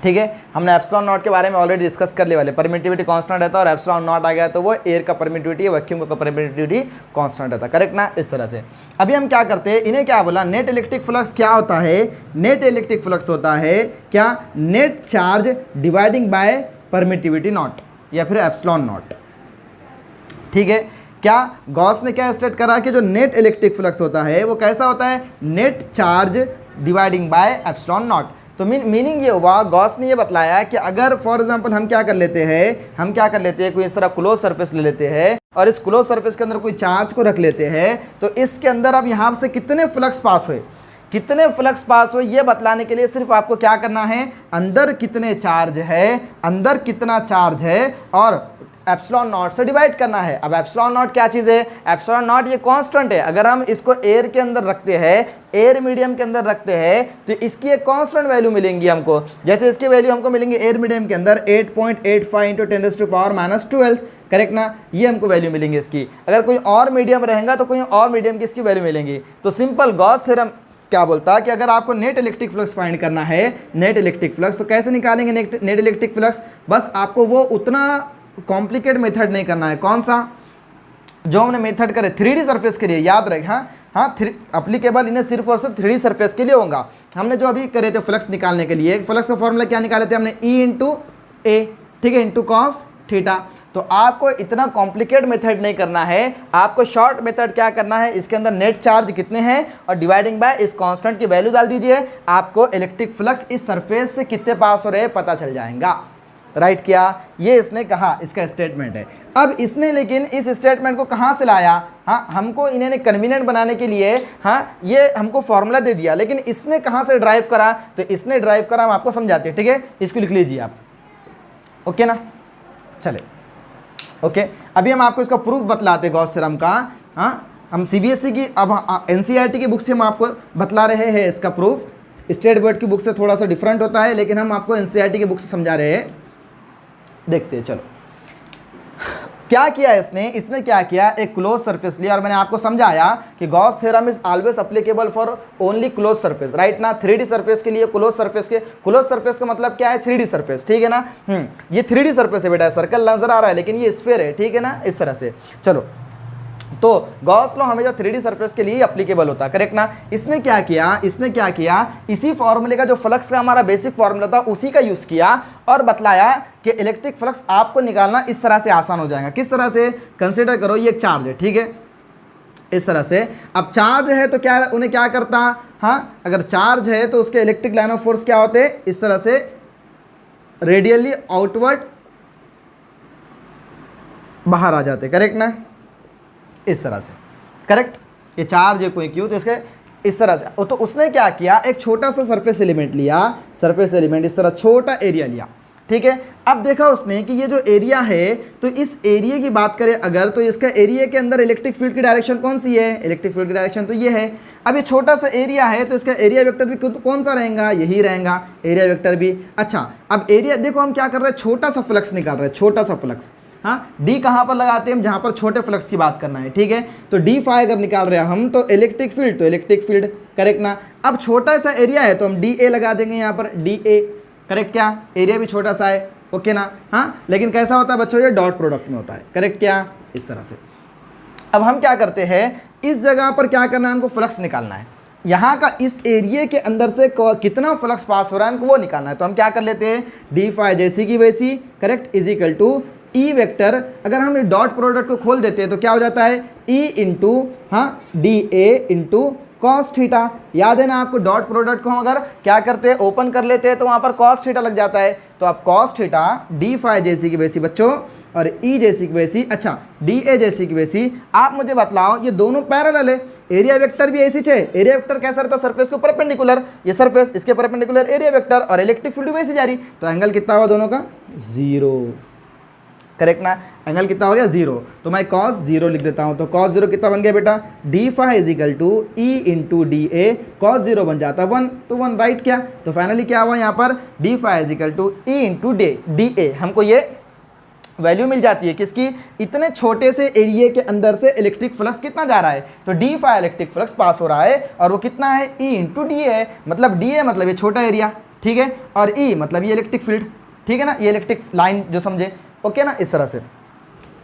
A: ठीक है। हमने एप्सिलॉन नॉट के बारे में ऑलरेडी डिस्कस कर लिए वाले, परमिटिविटी कांस्टेंट रहता है और एप्सिलॉन नॉट आ गया तो वो एयर का परमिटिविटी, वैक्यूम का परमिटिविटी कांस्टेंट रहता है, करेक्ट ना, इस तरह से। अभी हम क्या करते हैं, इन्हें क्या बोला, नेट इलेक्ट्रिक फ्लक्स क्या होता है, नेट इलेक्ट्रिक फ्लक्स होता है क्या, net charge dividing bye permittivity not या फिर एप्सिलॉन नॉट, ठीक है। क्या गॉस ने क्या स्टेट करा कि जो नेट इलेक्ट्रिक फ्लक्स होता है वो कैसा होता है, net charge dividing by epsilon not. तो मीनिंग ये हुआ, गॉस ने ये बतलाया कि अगर फॉर एग्जांपल हम क्या कर लेते हैं कोई इस तरह क्लोज सरफेस ले लेते हैं और इस क्लोज सरफेस के अंदर कोई चार्ज को रख लेते हैं, तो इसके अंदर अब यहाँ से कितने फ्लक्स पास हुए ये बतलाने के लिए सिर्फ आपको क्या करना है, अंदर कितने चार्ज है, अंदर कितना चार्ज है और एप्सिलॉन नॉट से डिवाइड करना है। अब एप्सिलॉन नॉट क्या चीज़ है, एप्सिलॉन नॉट ये कांस्टेंट है। अगर हम इसको एयर के अंदर रखते हैं, एयर मीडियम के अंदर रखते हैं, तो इसकी एक कांस्टेंट वैल्यू मिलेंगी हमको। जैसे इसकी वैल्यू हमको मिलेंगी एयर मीडियम के अंदर 8.85 इंटू 10⁻⁻12, करेक्ट ना, ये हमको वैल्यू मिलेंगी इसकी। अगर कोई और मीडियम रहेगा तो कोई और मीडियम की इसकी वैल्यू मिलेंगी। तो सिंपल गॉस थ्योरम क्या बोलता है कि अगर आपको नेट इलेक्ट्रिक फ्लक्स फाइंड करना है, नेट इलेक्ट्रिक फ्लक्स, तो कैसे निकालेंगे नेट इलेक्ट्रिक फ्लक्स, बस आपको वो उतना कॉम्प्लिकेट मेथड नहीं करना है। कौन सा, जो हमने मेथड करे 3D सरफेस के लिए, याद रखें। हाँ अप्लीकेबल इन्हें सिर्फ और सिर्फ 3D सरफेस के लिए होगा। हमने जो अभी करे थे फ्लक्स निकालने के लिए, फ्लक्स का फॉर्मूला क्या निकाले थे हमने, E इंटू ए, ठीक है, इंटू कॉस थीटा। तो आपको इतना कॉम्प्लिकेट मेथड नहीं करना है, आपको शॉर्ट मेथड क्या करना है, इसके अंदर नेट चार्ज कितने हैं और डिवाइडिंग बाय इस कांस्टेंट की वैल्यू डाल दीजिए, आपको इलेक्ट्रिक फ्लक्स इस सरफेस से कितने पास हो रहे हैं पता चल जाएगा। राइट किया, ये इसने कहा, इसका स्टेटमेंट है। अब इसने लेकिन इस स्टेटमेंट को कहाँ से लाया, हाँ हमको इन्होंने कन्वीनियंट बनाने के लिए हाँ ये हमको फॉर्मूला दे दिया, लेकिन इसने कहाँ से ड्राइव करा, तो इसने ड्राइव करा, हम आपको समझाते हैं, ठीक है, इसको लिख लीजिए आप, ओके ना। चले ओके, अभी हम आपको इसका प्रूफ बतलाते हैं गॉस थ्योरम का। हाँ हम CBSE की, अब NCERT की बुक से हम आपको बतला रहे हैं इसका प्रूफ। स्टेट बोर्ड की बुक से थोड़ा सा डिफरेंट होता है, लेकिन हम आपको NCERT की बुक से समझा रहे हैं। देखते हैं, चलो क्या किया इसने क्या किया, एक क्लोज सरफेस लिया और मैंने आपको समझाया कि Gauss theorem is always applicable for only close surface, right ना। 3D सरफेस के लिए क्लोज सरफेस का मतलब क्या है, 3D सरफेस, ठीक है ना। ये 3D सरफेस है बेटा, सर्कल नजर आ रहा है लेकिन ये स्फीयर है, ठीक है ना, इस तरह से। चलो, तो गॉस लॉ हमेशा 3D सरफेस के लिए एप्लीकेबल होता है, करेक्ट ना। इसने क्या किया, इसी फॉर्मूले का जो फ्लक्स का हमारा बेसिक फॉर्मूला था उसी का यूज किया और बतलाया कि इलेक्ट्रिक फ्लक्स आपको निकालना इस तरह से आसान हो जाएगा। किस तरह से, कंसिडर करो ये एक चार्ज है, ठीक है, इस तरह से। अब चार्ज है तो क्या उन्हें क्या करता, हाँ अगर चार्ज है तो उसके इलेक्ट्रिक लाइन ऑफ फोर्स क्या होते हैं, इस तरह से रेडियली आउटवर्ड बाहर आ जाते, करेक्ट ना, इस तरह से, करेक्ट। ये चार्ज है कोई क्यू, तो इसके इस तरह से। तो उसने क्या किया, एक छोटा सा सरफेस एलिमेंट लिया, इस तरह छोटा एरिया लिया, ठीक है। अब देखा उसने कि ये जो एरिया है, तो इस एरिया की बात करें अगर, तो इसका एरिया के अंदर इलेक्ट्रिक फील्ड की डायरेक्शन कौन सी है, इलेक्ट्रिक फील्ड की डायरेक्शन तो ये है। अब ये छोटा सा एरिया है तो इसका एरिया वेक्टर भी कौन सा रहेगा, यही रहेगा, एरिया वेक्टर भी। अच्छा, अब एरिया देखो हम क्या कर रहे हैं, छोटा सा फ्लक्स निकाल रहे हैं, छोटा सा फ्लक्स। हाँ डी कहाँ पर लगाते हैं हम, जहाँ पर छोटे फ्लक्स की बात करना है, ठीक है। तो डी फाई अगर निकाल रहे हैं हम, तो इलेक्ट्रिक फील्ड, करेक्ट ना। अब छोटा सा एरिया है तो हम डी ए लगा देंगे यहाँ पर, डी ए, करेक्ट क्या, एरिया भी छोटा सा है, ओके ना। हाँ लेकिन कैसा होता है बच्चों, ये डॉट प्रोडक्ट में होता है, करेक्ट क्या, इस तरह से। अब हम क्या करते हैं, इस जगह पर क्या करना है, हमको फ्लक्स निकालना है, यहाँ का इस एरिया के अंदर से कितना फ्लक्स पास हो रहा है हमको वो निकालना है। तो हम क्या कर लेते हैं, डी फाई जैसी की वैसी, correct, is equal to E vector. अगर हम डॉट प्रोडक्ट को खोल देते हैं तो क्या हो जाता है, ई इंटू हाँ D A into cos theta. याद है ना आपको, डॉट प्रोडक्ट को हम अगर क्या करते हैं, ओपन कर लेते हैं तो वहाँ पर कॉस थीटा लग जाता है। तो अब कॉस थीटा डी फाई जैसी की वैसी बच्चों, और ई जैसी की वैसी, अच्छा डी ए जैसी की वैसी। आप मुझे बतलाओ, ये दोनों पैरेलल है, एरिया वेक्टर भी ऐसी है। एरिया वेक्टर कैसा रहता है, सरफेस को परपेंडिकुलर, ये सरफेस इसके परपेंडिकुलर एरिया वेक्टर, और इलेक्ट्रिक फील्ड वैसी जा रही, तो एंगल कितना हुआ दोनों का, 0, करेक्ट ना। एंगल कितना हो गया, 0। तो मैं cos 0 लिख देता हूँ। तो cos 0 कितना बन गया बेटा, D phi is equal to E into D A, cos 0 बन जाता है 1, तो 1 राइट क्या। तो फाइनली क्या हुआ यहाँ पर, D phi is equal to E into D A, हमको ये वैल्यू मिल जाती है किसकी, इतने छोटे से एरिया के अंदर से इलेक्ट्रिक फ्लक्स कितना जा रहा है, तो D phi electric flux pass हो रहा है, और वो कितना है, ई इंटू डी ए, मतलब डी ए मतलब ये छोटा एरिया, ठीक है, और ई मतलब ये इलेक्ट्रिक फील्ड, ठीक है ना, ये इलेक्ट्रिक लाइन जो समझे, ओके ना, इस तरह से।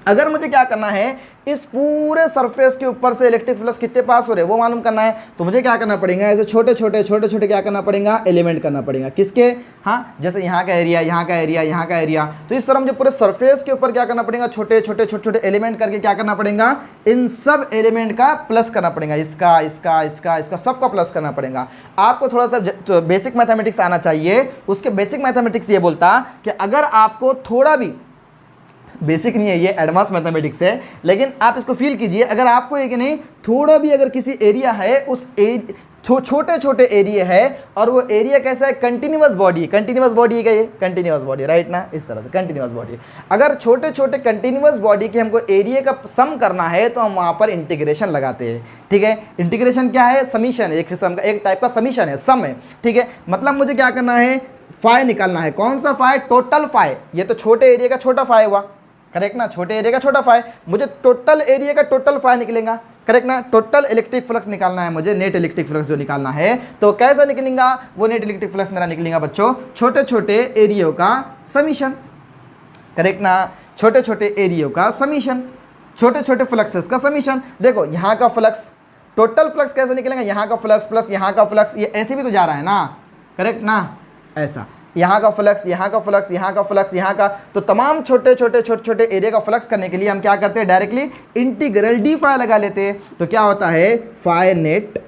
A: अगर मुझे क्या करना है, इस पूरे सरफेस के ऊपर से इलेक्ट्रिक फ्लक्स कितने पास हो रहे हैं वो मालूम करना है, तो मुझे क्या करना पड़ेगा, ऐसे छोटे छोटे क्या करना पड़ेगा, एलिमेंट करना पड़ेगा। किसके, हाँ, जैसे यहाँ का एरिया, यहाँ का एरिया, यहाँ का एरिया, तो इस तरह मुझे पूरे सरफेस के ऊपर क्या करना पड़ेगा, छोटे छोटे एलिमेंट करके क्या करना पड़ेगा, इन सब एलिमेंट का प्लस करना पड़ेगा, इसका इसका इसका इसका सबका प्लस करना पड़ेगा। आपको थोड़ा सा बेसिक मैथमेटिक्स आना चाहिए। उसके बेसिक मैथमेटिक्स ये बोलता कि अगर आपको थोड़ा भी, बेसिक नहीं है ये, एडवांस मैथमेटिक्स है, लेकिन आप इसको फील कीजिए, अगर आपको ये कि नहीं थोड़ा भी अगर किसी एरिया है, उस छोटे छोटे एरिया है और वो एरिया कैसा है, कंटिन्यूअस बॉडी, कंटिन्यूअस बॉडी है, ये कंटिन्यूअस बॉडी, राइट ना, इस तरह से कंटिन्यूअस बॉडी। अगर छोटे छोटे कंटिन्यूअस बॉडी के हमको एरिया का सम करना है तो हम वहाँ पर इंटीग्रेशन लगाते हैं, ठीक है। इंटीग्रेशन क्या है, समीशन है, एक किस्म का, एक टाइप का समीशन है, सम है, ठीक है। मतलब मुझे क्या करना है, फाई निकालना है। कौन सा फाई, टोटल फाई, ये तो छोटे एरिया का छोटा फाई हुआ, करेक्ट ना, छोटे एरिया का छोटा फाई, मुझे टोटल एरिया का टोटल फाई निकलेगा, करेक्ट ना। टोटल इलेक्ट्रिक फ्लक्स निकालना है मुझे, नेट इलेक्ट्रिक फ्लक्स जो निकालना है, तो कैसा निकलेगा वो नेट इलेक्ट्रिक फ्लक्स मेरा निकलेगा बच्चों, छोटे छोटे एरियो का समीशन, करेक्ट ना, छोटे छोटे एरियो का समीशन, छोटे छोटे फ्लक्सेस का समीशन। देखो यहाँ का फ्लक्स, टोटल फ्लक्स कैसे निकलेगा, यहाँ का फ्लक्स प्लस यहाँ का फ्लक्स, ये ऐसे भी तो जा रहा है ना, करेक्ट ना, ऐसा यहाँ का फ्लक्स, यहाँ का फ्लक्स, यहाँ का फ्लक्स, यहाँ का, तो तमाम छोटे छोटे एरिया का फ्लक्स करने के लिए हम क्या करते हैं, डायरेक्टली इंटीग्रल डी फाई लगा लेते हैं। तो क्या होता है, phi net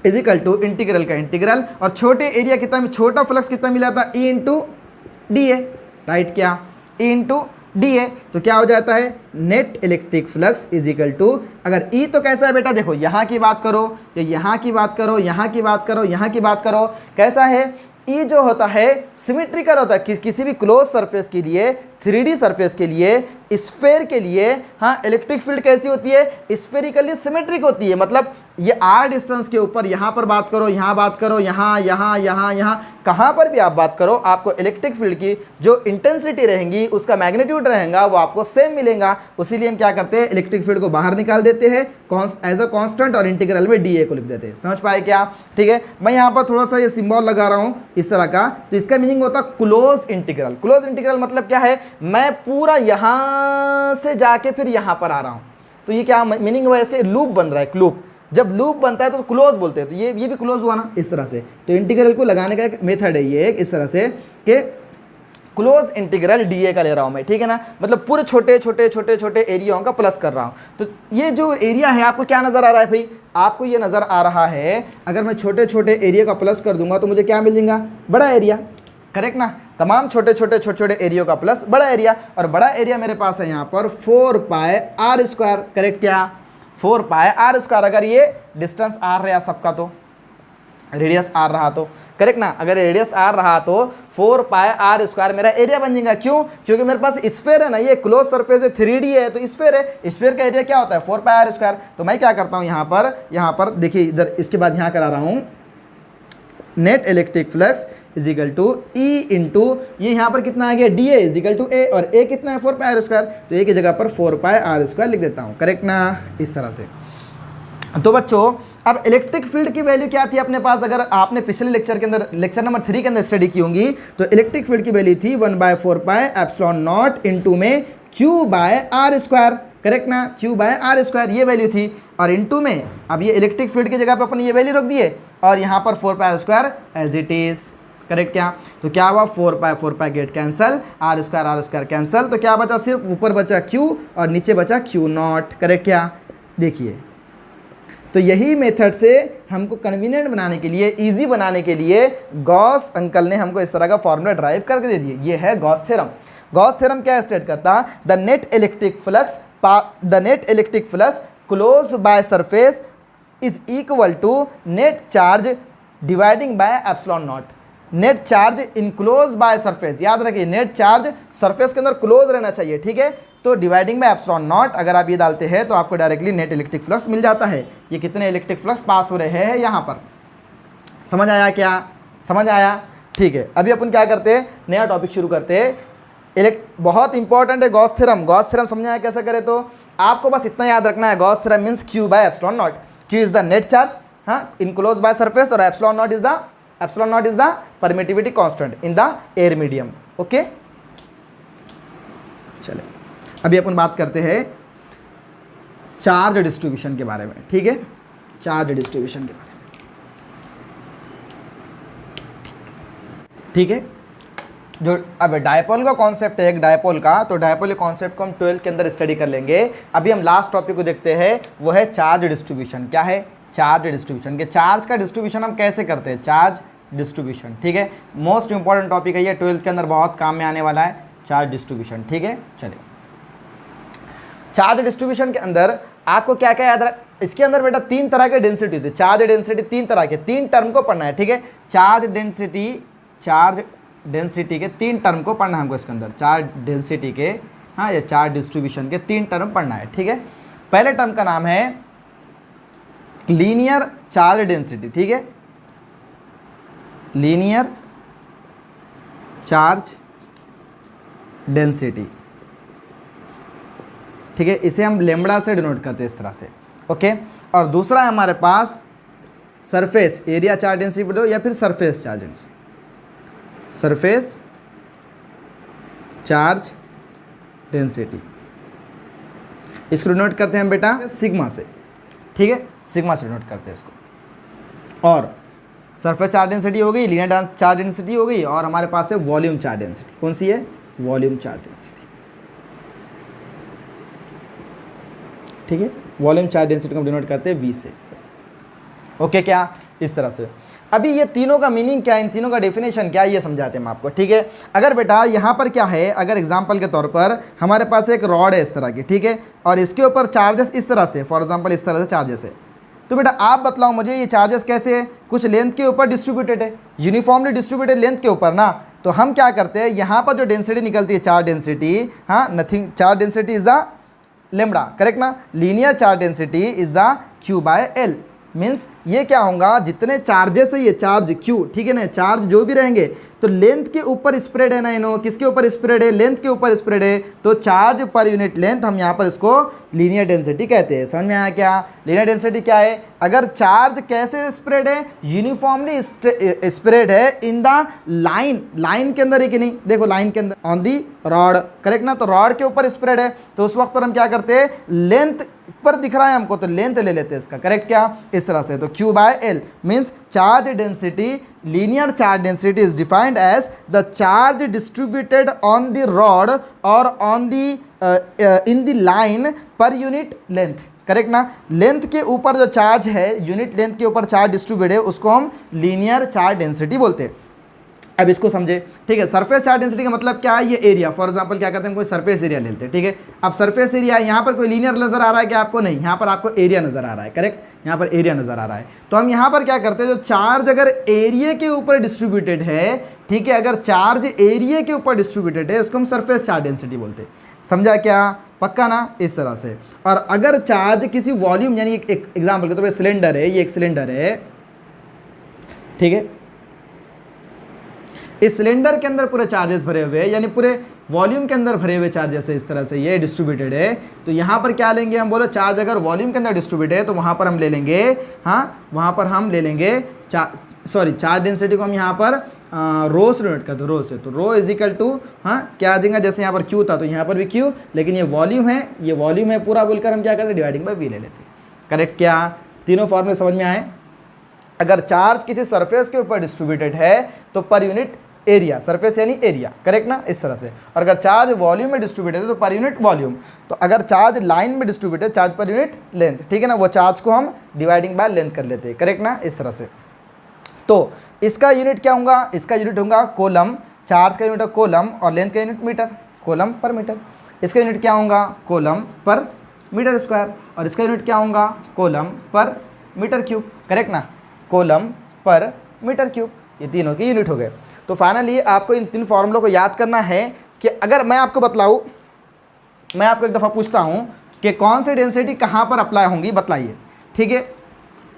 A: is equal to integral का इंटीग्रल, और छोटे एरिया कितना, छोटा फ्लक्स कितना मिला था, E into D A, right, क्या, ई इंटू डी ए, तो क्या हो जाता है, net electric flux is equal to, अगर ई तो कैसा है बेटा, देखो यहाँ की बात करो, या यहाँ की बात करो, यहाँ की बात करो, यहाँ की बात करो, कैसा है, ई जो होता है सिमेट्रिकल होता है, किसी भी क्लोज सरफेस के लिए, 3D सरफेस के लिए, स्फेयर के लिए, हाँ, इलेक्ट्रिक फील्ड कैसी होती है, स्फेरिकली सिमेट्रिक होती है। मतलब ये r डिस्टेंस के ऊपर, यहाँ पर बात करो, यहाँ बात करो, यहाँ यहाँ यहाँ यहाँ कहाँ पर भी आप बात करो, आपको इलेक्ट्रिक फील्ड की जो इंटेंसिटी रहेंगी, उसका मैग्नीट्यूड रहेगा, वो आपको सेम मिलेगा। इसीलिए हम क्या करते हैं, इलेक्ट्रिक फील्ड को बाहर निकाल देते हैं एज अ कांस्टेंट, और इंटीग्रल में डी ए को लिख देते हैं। समझ पाए क्या, ठीक है। मैं यहाँ पर थोड़ा सा ये सिंबल लगा रहा हूँ इस तरह का, तो इसका मीनिंग होता है क्लोज इंटीग्रल। क्लोज इंटीग्रल मतलब क्या है, मैं पूरा यहाँ से जाके फिर यहाँ पर आ रहा हूँ, तो ये क्या मीनिंग हुआ, इसके लूप बन रहा है, लूप, जब लूप बनता है तो क्लोज बोलते हैं, तो ये भी क्लोज हुआ ना, इस तरह से। तो इंटीग्रल को लगाने का एक मेथड है ये, इस तरह से कि क्लोज इंटीग्रल डीए का ले रहा हूँ मैं, ठीक है ना, मतलब पूरे छोटे एरियाओं का प्लस कर रहा हूँ। तो ये जो एरिया है आपको क्या नज़र आ रहा है भाई, आपको ये नज़र आ रहा है, अगर मैं छोटे एरिया का प्लस कर दूंगा तो मुझे क्या मिल जाएगा, बड़ा एरिया, करेक्ट ना, तमाम छोटे एरिया का प्लस बड़ा एरिया, और बड़ा एरिया मेरे पास है यहाँ पर 4 पाई आर स्क्वायर, करेक्ट क्या, 4 पाई आर स्क्वायर। अगर ये डिस्टेंस आर रहा सबका, तो रेडियस आर रहा तो, करेक्ट ना, अगर रेडियस आर रहा तो 4 पाई आर स्क्वायर मेरा एरिया बन जाएगा। क्यों, क्योंकि मेरे पास स्फेयर है ना, ये क्लोज सरफेस है, 3D है, तो स्फेयर है, स्फेयर का एरिया क्या होता है, 4 पाई आर स्क्वायर। तो मैं क्या करता हूँ यहाँ पर देखिए, इधर इसके बाद यहाँ करा रहा हूँ, net electric flux is equal to E into, ये यहाँ पर कितना आ गया, d A is equal to A, और ए कितना है 4 पाई आर स्क्वायर, तो ए की जगह पर 4 पाई आर स्क्वायर लिख देता हूँ, करेक्ट ना, इस तरह से। तो बच्चों अब इलेक्ट्रिक फील्ड की वैल्यू क्या थी अपने पास, अगर आपने पिछले लेक्चर के अंदर, लेक्चर नंबर 3 के अंदर स्टडी की होंगी, तो इलेक्ट्रिक फील्ड की वैल्यू थी 1/4 पाई एप्सिलॉन नॉट इंटू में Q by R square, correct ना, क्यू बाय आर स्क्वायर ये वैल्यू थी, और इंटू में अब ये इलेक्ट्रिक फील्ड की जगह पर अपन ये वैल्यू रख दिए, और यहाँ पर 4 pi square as it is, correct क्या, तो क्या हुआ, 4 pi get cancel, r square cancel, तो क्या बचा, सिर्फ ऊपर बचा क्यू और नीचे बचा क्यू नॉट, करेक्ट क्या। देखिए, तो यही मेथड से हमको कन्वीनियंट बनाने के लिए, इजी बनाने के लिए गॉस अंकल ने हमको इस तरह का फॉर्मूला ड्राइव करके दे दिए। ये है गॉस थ्योरम। गॉस थ्योरम क्या स्टेट करता, the net electric flux close by surface is equal to net charge dividing by epsilon not. Net charge enclose by surface, याद रखिए नेट चार्ज सरफेस के अंदर क्लोज रहना चाहिए, ठीक है, तो डिवाइडिंग बाय एप्सिलॉन नॉट, अगर आप ये डालते हैं तो आपको डायरेक्टली नेट इलेक्ट्रिक फ्लक्स मिल जाता है। ये कितने इलेक्ट्रिक फ्लक्स पास हो रहे हैं यहाँ पर, समझ आया क्या, समझ आया, ठीक है। अभी अपन क्या करते हैं, नया टॉपिक शुरू करते हैं। बहुत इंपॉर्टेंट है गॉस थ्योरम। गॉस थ्योरम समझना है कैसे करें, तो आपको बस इतना याद रखना है, Gauss theorem means Q by epsilon not. Q is the net charge, हाँ, इनक्लोज बाय सरफेस, और epsilon not is the permittivity constant in the air medium, okay. चले अभी अपन बात करते हैं चार्ज डिस्ट्रीब्यूशन के बारे में, ठीक है, चार्ज डिस्ट्रीब्यूशन के बारे में, ठीक है। जो अब डायपोल का कॉन्सेप्ट है, एक डायपोल का, तो डायपोल के कॉन्सेप्ट को हम 12th के अंदर स्टडी कर लेंगे। अभी हम लास्ट टॉपिक को देखते हैं, वो है चार्ज डिस्ट्रीब्यूशन। क्या है? Charge distribution. के चार्ज का डिस्ट्रीब्यूशन हम कैसे करते हैं? चार्ज डिस्ट्रीब्यूशन, ठीक है। मोस्ट इंपॉर्टेंट टॉपिक है ये, 12th के अंदर बहुत काम में आने वाला है, चार्ज डिस्ट्रीब्यूशन, ठीक है। चलिए, चार्ज डिस्ट्रीब्यूशन के अंदर आपको क्या क्या याद रख, इसके अंदर बेटा 3 तरह के डेंसिटी होती है। चार्ज डेंसिटी 3 तरह के, 3 टर्म को पढ़ना है, ठीक है। चार्ज डेंसिटी के 3 टर्म को पढ़ना है हमको इसके अंदर, चार्ज डेंसिटी के, हाँ, ये चार्ज डिस्ट्रीब्यूशन के 3 टर्म पढ़ना है, ठीक है। पहले टर्म का नाम है लीनियर चार्ज डेंसिटी, ठीक है, लीनियर चार्ज डेंसिटी, ठीक है। इसे हम लेम्बडा से डिनोट करते हैं इस तरह से, ओके। और दूसरा है हमारे पास सरफेस एरिया चार्ज डेंसिटी या फिर surface charge density, surface charge density, इसको डिनोट करते हैं हम बेटा सिग्मा से, ठीक है, सिग्मा से डिनोट करते हैं इसको। और सरफेस चार्ज डेंसिटी हो गई, लीनियर चार्ज डेंसिटी हो गई, और हमारे पास है वॉल्यूम चार्ज डेंसिटी। कौन सी है? वॉल्यूम चार्ज डेंसिटी, ठीक है। वॉल्यूम चार्ज डेंसिटी को हम डिनोट करते हैं V से, ओके। क्या? इस तरह से। अभी ये तीनों का मीनिंग क्या है, इन तीनों का डेफिनेशन क्या है, ये समझाते हैं हम आपको, ठीक है। अगर बेटा यहाँ पर क्या है, अगर एग्जांपल के तौर पर हमारे पास एक रॉड है इस तरह की, ठीक है, और इसके ऊपर चार्जेस इस तरह से, फॉर एग्जांपल इस तरह से चार्जेस है, तो बेटा आप बतलाओ मुझे ये चार्जेस कैसे है? कुछ लेंथ के ऊपर डिस्ट्रीब्यूटेड है, यूनिफॉर्मली डिस्ट्रीब्यूटेड लेंथ के ऊपर ना। तो हम क्या करते हैं, यहाँ पर जो डेंसिटी निकलती है, चार्ज डेंसिटी, हाँ, nothing, charge density is the lambda, correct ना। Linear charge density is the Q/L, means ये क्या होगा, जितने चार्जेस है ये चार्ज Q, ठीक है ना, चार्ज जो भी रहेंगे तो लेंथ के ऊपर स्प्रेड है ना, इनो किसके ऊपर स्प्रेड है? लेंथ के ऊपर स्प्रेड है, तो चार्ज पर यूनिट लेंथ हम यहाँ पर इसको लीनियर डेंसिटी कहते हैं। समझ में आया क्या? लीनियर डेंसिटी क्या है? अगर चार्ज कैसे स्प्रेड है? यूनिफॉर्मली स्प्रेड है इन द लाइन, लाइन के अंदर है कि नहीं, देखो लाइन के अंदर, ऑन दी रॉड, करेक्ट ना। तो रॉड के ऊपर स्प्रेड है, तो उस वक्त पर हम क्या करते हैं, लेंथ पर दिख रहा है हमको तो लेंथ ले लेते हैं इसका, करेक्ट। क्या? इस तरह से। तो Q/L means charge density, linear charge density is defined as the charge distributed on the rod और on the in the line per unit length, correct ना। लेंथ के ऊपर जो चार्ज है, यूनिट लेंथ के ऊपर चार्ज डिस्ट्रीब्यूट है, उसको हम लीनियर चार्ज डेंसिटी बोलते हैं। अब इसको समझे, ठीक है। सरफेस चार्ज डेंसिटी का मतलब क्या है? ये एरिया, फॉर एग्जांपल क्या करते हैं, कोई सरफेस एरिया लेते हैं, ठीक है। अब सरफेस एरिया यहाँ पर कोई लीनियर नजर आ रहा है क्या आपको? नहीं, यहाँ पर आपको एरिया नजर आ रहा है, करेक्ट, यहाँ पर एरिया नजर आ रहा है। तो हम यहाँ पर क्या करते हैं, जो चार्ज अगर एरिया के ऊपर डिस्ट्रीब्यूटेड है, ठीक है, अगर चार्ज एरिया के ऊपर डिस्ट्रीब्यूटेड है, उसको हम सरफेस चार्ज डेंसिटी बोलते हैं। समझा क्या? पक्का ना? इस तरह से। और अगर चार्ज किसी वॉल्यूम, यानी एक एग्जाम्पल के तौर पर सिलेंडर है, ये एक सिलेंडर है, ठीक है, इस सिलेंडर के अंदर पूरे चार्जेस भरे हुए हैं, यानी पूरे वॉल्यूम के अंदर भरे हुए चार्जेस है, इस तरह से ये डिस्ट्रीब्यूटेड है। तो यहाँ पर क्या लेंगे हम? बोलो चार्ज अगर वॉल्यूम के अंदर डिस्ट्रीब्यूटेड है तो वहाँ पर हम ले लेंगे, हाँ, वहाँ पर हम ले लेंगे चार्ज डेंसिटी को हम यहाँ पर रो से डिनोट करते हैं, रो से। तो रो इज इक्वल टू, हाँ, क्या आ जाएगा, जैसे यहाँ पर Q था तो यहाँ पर भी Q, लेकिन ये वॉल्यूम है, ये वॉल्यूम है पूरा बोलकर हम क्या करते हैं, डिवाइडिंग बाय V ले लेते हैं, करेक्ट। क्या? तीनों फॉर्मूले समझ में आए? अगर चार्ज किसी सरफेस के ऊपर डिस्ट्रीब्यूटेड है तो पर यूनिट एरिया, सरफेस यानी एरिया, करेक्ट ना, इस तरह से। और अगर चार्ज वॉल्यूम में डिस्ट्रीब्यूटेड है तो पर यूनिट वॉल्यूम। तो अगर चार्ज लाइन में डिस्ट्रीब्यूटेड, चार्ज पर यूनिट लेंथ, ठीक है ना, वो चार्ज को हम डिवाइडिंग बाय लेंथ कर लेते हैं, करेक्ट ना, इस तरह से। तो इसका यूनिट क्या होगा? इसका यूनिट होगा कोलम, चार्ज का यूनिट है कोलम और लेंथ का यूनिट मीटर, कोलम पर मीटर। इसका यूनिट क्या होगा? कोलम पर मीटर स्क्वायर। और इसका यूनिट क्या होगा? कोलम पर मीटर क्यूब, करेक्ट ना, कोलम पर मीटर क्यूब, ये तीनों के यूनिट हो गए। तो फाइनली आपको इन 3 फॉर्मूलों को याद करना है कि अगर मैं आपको बतलाऊँ, मैं आपको एक दफ़ा पूछता हूँ कि कौन सी डेंसिटी कहाँ पर अप्लाई होंगी, बतलाइए, ठीक है।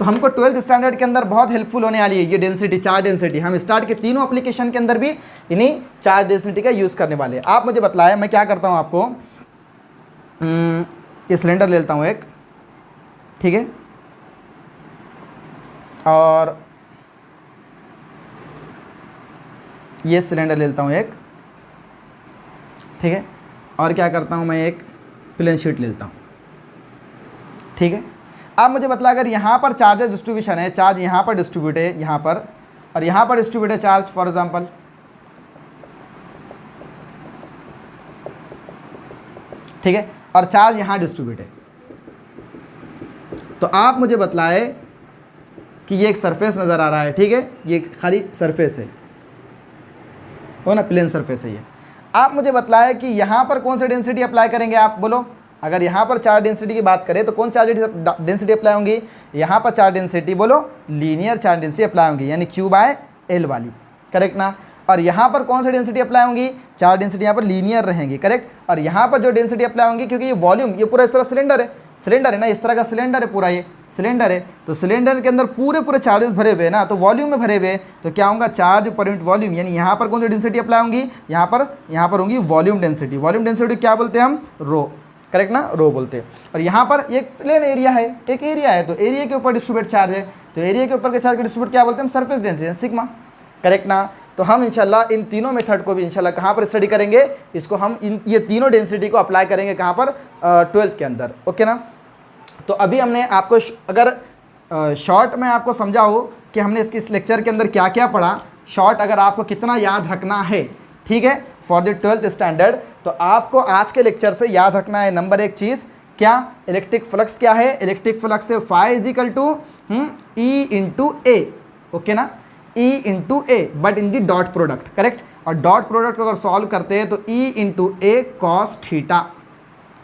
A: तो हमको 12th स्टैंडर्ड के अंदर बहुत हेल्पफुल होने वाली है ये डेंसिटी, चार्ज डेंसिटी। हम स्टार्ट के तीनों एप्लीकेशन के अंदर भी इन्हीं चार्ज डेंसिटी का यूज़ करने वाले हैं। आप मुझे बतलाएं, मैं क्या करता हूँ आपको, ये सिलेंडर ले लेता हूँ एक, ठीक है, और ये सिलेंडर ले लेता हूँ एक, ठीक है, और क्या करता हूँ मैं, एक प्लेन शीट ले लेता हूँ, ठीक है। अब मुझे बतला अगर यहाँ पर चार्जेस डिस्ट्रीब्यूशन है, चार्ज यहाँ पर डिस्ट्रीब्यूट है यहाँ पर, और यहाँ पर डिस्ट्रीब्यूट है चार्ज फॉर एग्जांपल, ठीक है, और चार्ज यहाँ डिस्ट्रीब्यूट है, तो आप मुझे बतलाए कि ये एक सरफेस नज़र आ रहा है, ठीक है, ये खाली सरफेस है, हो ना, प्लेन सरफेस है ये। आप मुझे बतलाए कि यहाँ पर कौन सी डेंसिटी अप्लाई करेंगे, आप बोलो। अगर यहाँ पर चार्ज डेंसिटी की बात करें तो कौन चार्ज डेंसिटी अप्लाई होंगी, यहाँ पर चार्ज डेंसिटी बोलो लीनियर चार्ज डेंसिटी अप्लाई होंगी, यानी Q/L वाली, करेक्ट ना। और यहाँ पर कौन सी डेंसिटी अप्लाई होंगी, चार्ज डेंसिटी यहाँ पर लीनियर रहेंगी, करेक्ट। और यहाँ पर जो डेंसिटी अप्लाई होंगी, क्योंकि ये वॉल्यूम, ये पूरा इस तरह सिलेंडर है ना, इस तरह का सिलेंडर है, पूरा ये सिलेंडर है, तो सिलेंडर के अंदर पूरे चार्जेस भरे हुए हैं ना, तो वॉल्यूम में भरे हुए, तो क्या होगा, चार्ज पर यूनिट वॉल्यूम, यानी यहाँ पर कौन सी डेंसिटी अप्लाई होंगी, यहाँ पर होंगी वॉल्यूम डेंसिटी। वॉल्यूम डेंसिटी क्या बोलते हैं हम, रो, करेक्ट ना, रो बोलते हैं। और यहाँ पर एक प्लेन एरिया है, एक एरिया है, तो एरिया के ऊपर डिस्ट्रीब्यूट चार्ज है, तो एरिया के ऊपर के चार्ज का डिस्ट्रीब्यूट क्या बोलते हैं, सरफेस डेंसिटी, सिग्मा, करेक्ट ना। तो हम इंशाल्लाह इन तीनों मेथड को भी इंशाल्लाह कहाँ पर स्टडी करेंगे, इसको हम ये तीनों डेंसिटी को अप्लाई करेंगे कहाँ पर, 12th के अंदर, ओके ना। तो अभी हमने आपको अगर शॉर्ट में आपको समझाओ कि हमने इस लेक्चर के अंदर क्या क्या पढ़ा, शॉर्ट अगर आपको कितना याद रखना है, ठीक है, फॉर द 12th स्टैंडर्ड, तो आपको आज के लेक्चर से याद रखना है नंबर एक चीज़, क्या, इलेक्ट्रिक फ्लक्स क्या है, इलेक्ट्रिक फ्लक्स है phi is equal to E/A, okay ना, E/A, but in the dot product, correct. और डॉट प्रोडक्ट को अगर सॉल्व करते हैं तो E/A cos थीटा,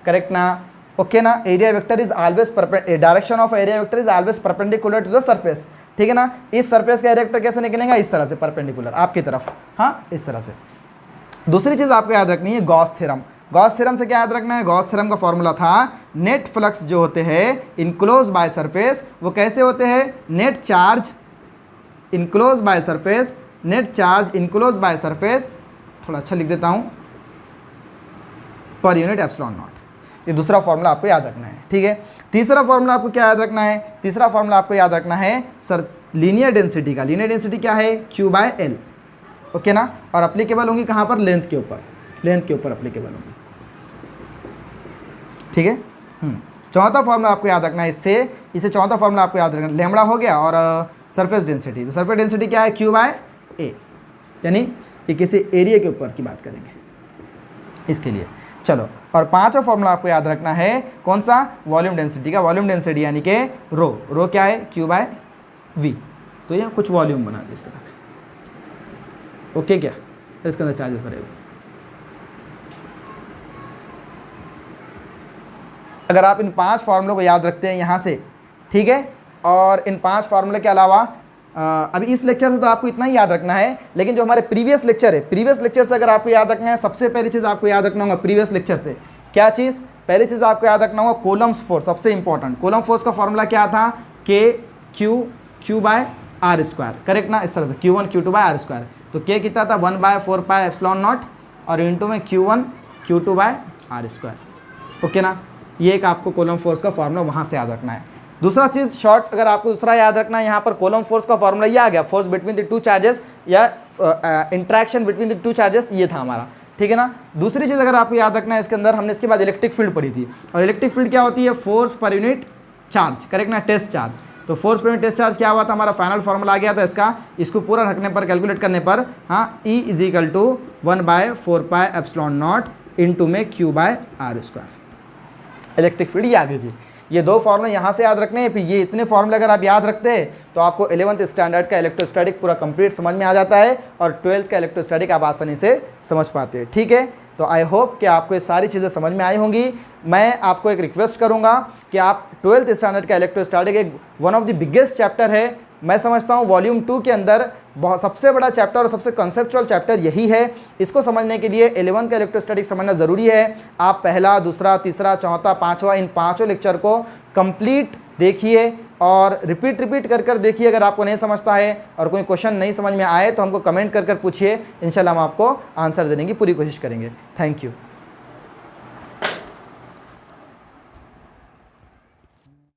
A: करेक्ट ना, ओके ना। Area vector is always direction of area vector is always perpendicular to the surface, ठीक है ना। इस सरफेस का एरिया वेक्टर कैसे निकलेगा, इस तरह से परपेंडिकुलर आपकी तरफ, हाँ, इस तरह से। दूसरी चीज़ आपको याद रखनी है गॉस थ्योरम। गॉस थ्योरम से क्या याद रखना है, गॉस थ्योरम का फॉर्मूला था नेट फ्लक्स जो होते हैं इनक्लोज बाय सरफेस, वो कैसे होते हैं, net charge enclose by surface, net charge enclose by surface, थोड़ा अच्छा लिख देता हूँ, पर यूनिट एप्सिलॉन नॉट। ये दूसरा फॉर्मूला आपको याद रखना है, ठीक है। तीसरा फॉर्मूला आपको क्या याद रखना है, तीसरा फॉर्मूला आपको याद रखना है लीनियर डेंसिटी का। लीनियर डेंसिटी क्या है, Q/L, ओके ना। और अप्लीकेबल होंगी कहाँ पर, लेंथ के ऊपर, लेंथ के ऊपर अप्लीकेबल होंगी, ठीक है। चौथा फॉर्मूला आपको याद रखना है, इसे चौथा फॉर्मूला आपको याद रखना, लैम्बडा हो गया, और सरफेस डेंसिटी, तो सरफेस डेंसिटी क्या है, Q/A, यानी ये किसी एरिया के ऊपर की बात करेंगे इसके लिए। चलो, और पांचवा फॉर्मूला आपको याद रखना है, कौन सा, वॉल्यूम डेंसिटी का। वॉल्यूम डेंसिटी यानी कि रो क्या है, Q/V, तो ये कुछ वॉल्यूम बना दे इस तरह, ओके क्या, इसके अंदर चार्जेस भरे हुए। अगर आप इन 5 फार्मूलों को याद रखते हैं यहाँ से, ठीक है, और इन 5 फार्मूले के अलावा अभी इस लेक्चर से तो आपको इतना ही याद रखना है, लेकिन जो हमारे प्रीवियस लेक्चर है, प्रीवियस लेक्चर से अगर आपको याद रखना है, सबसे पहली चीज़ आपको याद रखना होगा प्रीवियस लेक्चर से, क्या चीज़, पहली चीज़ आपको याद रखना होगा कूलम्ब्स फोर्स, सबसे इंपॉर्टेंट। कूलम्ब फोर्स का फॉर्मूला क्या था, Q/R², करेक्ट ना, इस तरह से Q1 Q2/R²। तो K कितना था, 1/4πε0, और इंटू में Q1 Q2/R², ओके ना। ये एक आपको कूलम्ब फोर्स का फॉर्मूला वहाँ से याद रखना है। दूसरा चीज़ शॉर्ट अगर आपको दूसरा याद रखना है, यहाँ पर कूलम्ब फोर्स का फॉर्मूला ये आ गया, force between the two charges या interaction between the two charges, ये था हमारा, ठीक है ना। दूसरी चीज़ अगर आपको याद रखना है इसके अंदर, हमने इसके बाद इलेक्ट्रिक फील्ड पढ़ी थी, और इलेक्ट्रिक फील्ड क्या होती है, फोर्स पर यूनिट चार्ज, करेक्ट ना, टेस्ट चार्ज। तो फोर्स पर यूनिट टेस्ट चार्ज क्या हुआ था, हमारा फाइनल फॉर्मूला आ गया था इसका, इसको पूरा रखने पर, कैलकुलेट करने पर, हाँ, E = 1/4πε0 इंटू में Q/R², इलेक्ट्रिक फील्ड ये आ गई थी। ये 2 फॉर्मूले यहाँ से याद रखने हैं, फिर ये इतने फॉर्मूले अगर आप याद रखते हैं तो आपको 11th स्टैंडर्ड का इलेक्ट्रोस्टैटिक पूरा कंप्लीट समझ में आ जाता है, और 12th का इलेक्ट्रोस्टैटिक आप आसानी से समझ पाते हैं, ठीक है। तो आई होप कि आपको ये सारी चीज़ें समझ में आई होंगी। मैं आपको एक रिक्वेस्ट करूँगा कि आप 12th स्टैंडर्ड का इलेक्ट्रोस्टैटिक एक one of the biggest chapter है, मैं समझता हूँ वॉल्यूम 2 के अंदर बहुत सबसे बड़ा चैप्टर और सबसे कंसेप्चुअल चैप्टर यही है। इसको समझने के लिए 11th का इलेक्ट्रोस्टैटिक समझना ज़रूरी है। आप पहला, दूसरा, तीसरा, चौथा, पाँचवा, इन 5 लेक्चर को कंप्लीट देखिए और रिपीट कर देखिए। अगर आपको नहीं समझता है और कोई क्वेश्चन नहीं समझ में आए तो हमको कमेंट कर पूछिए, इंशाल्लाह हम आपको आंसर देने की पूरी कोशिश करेंगे। Thank you.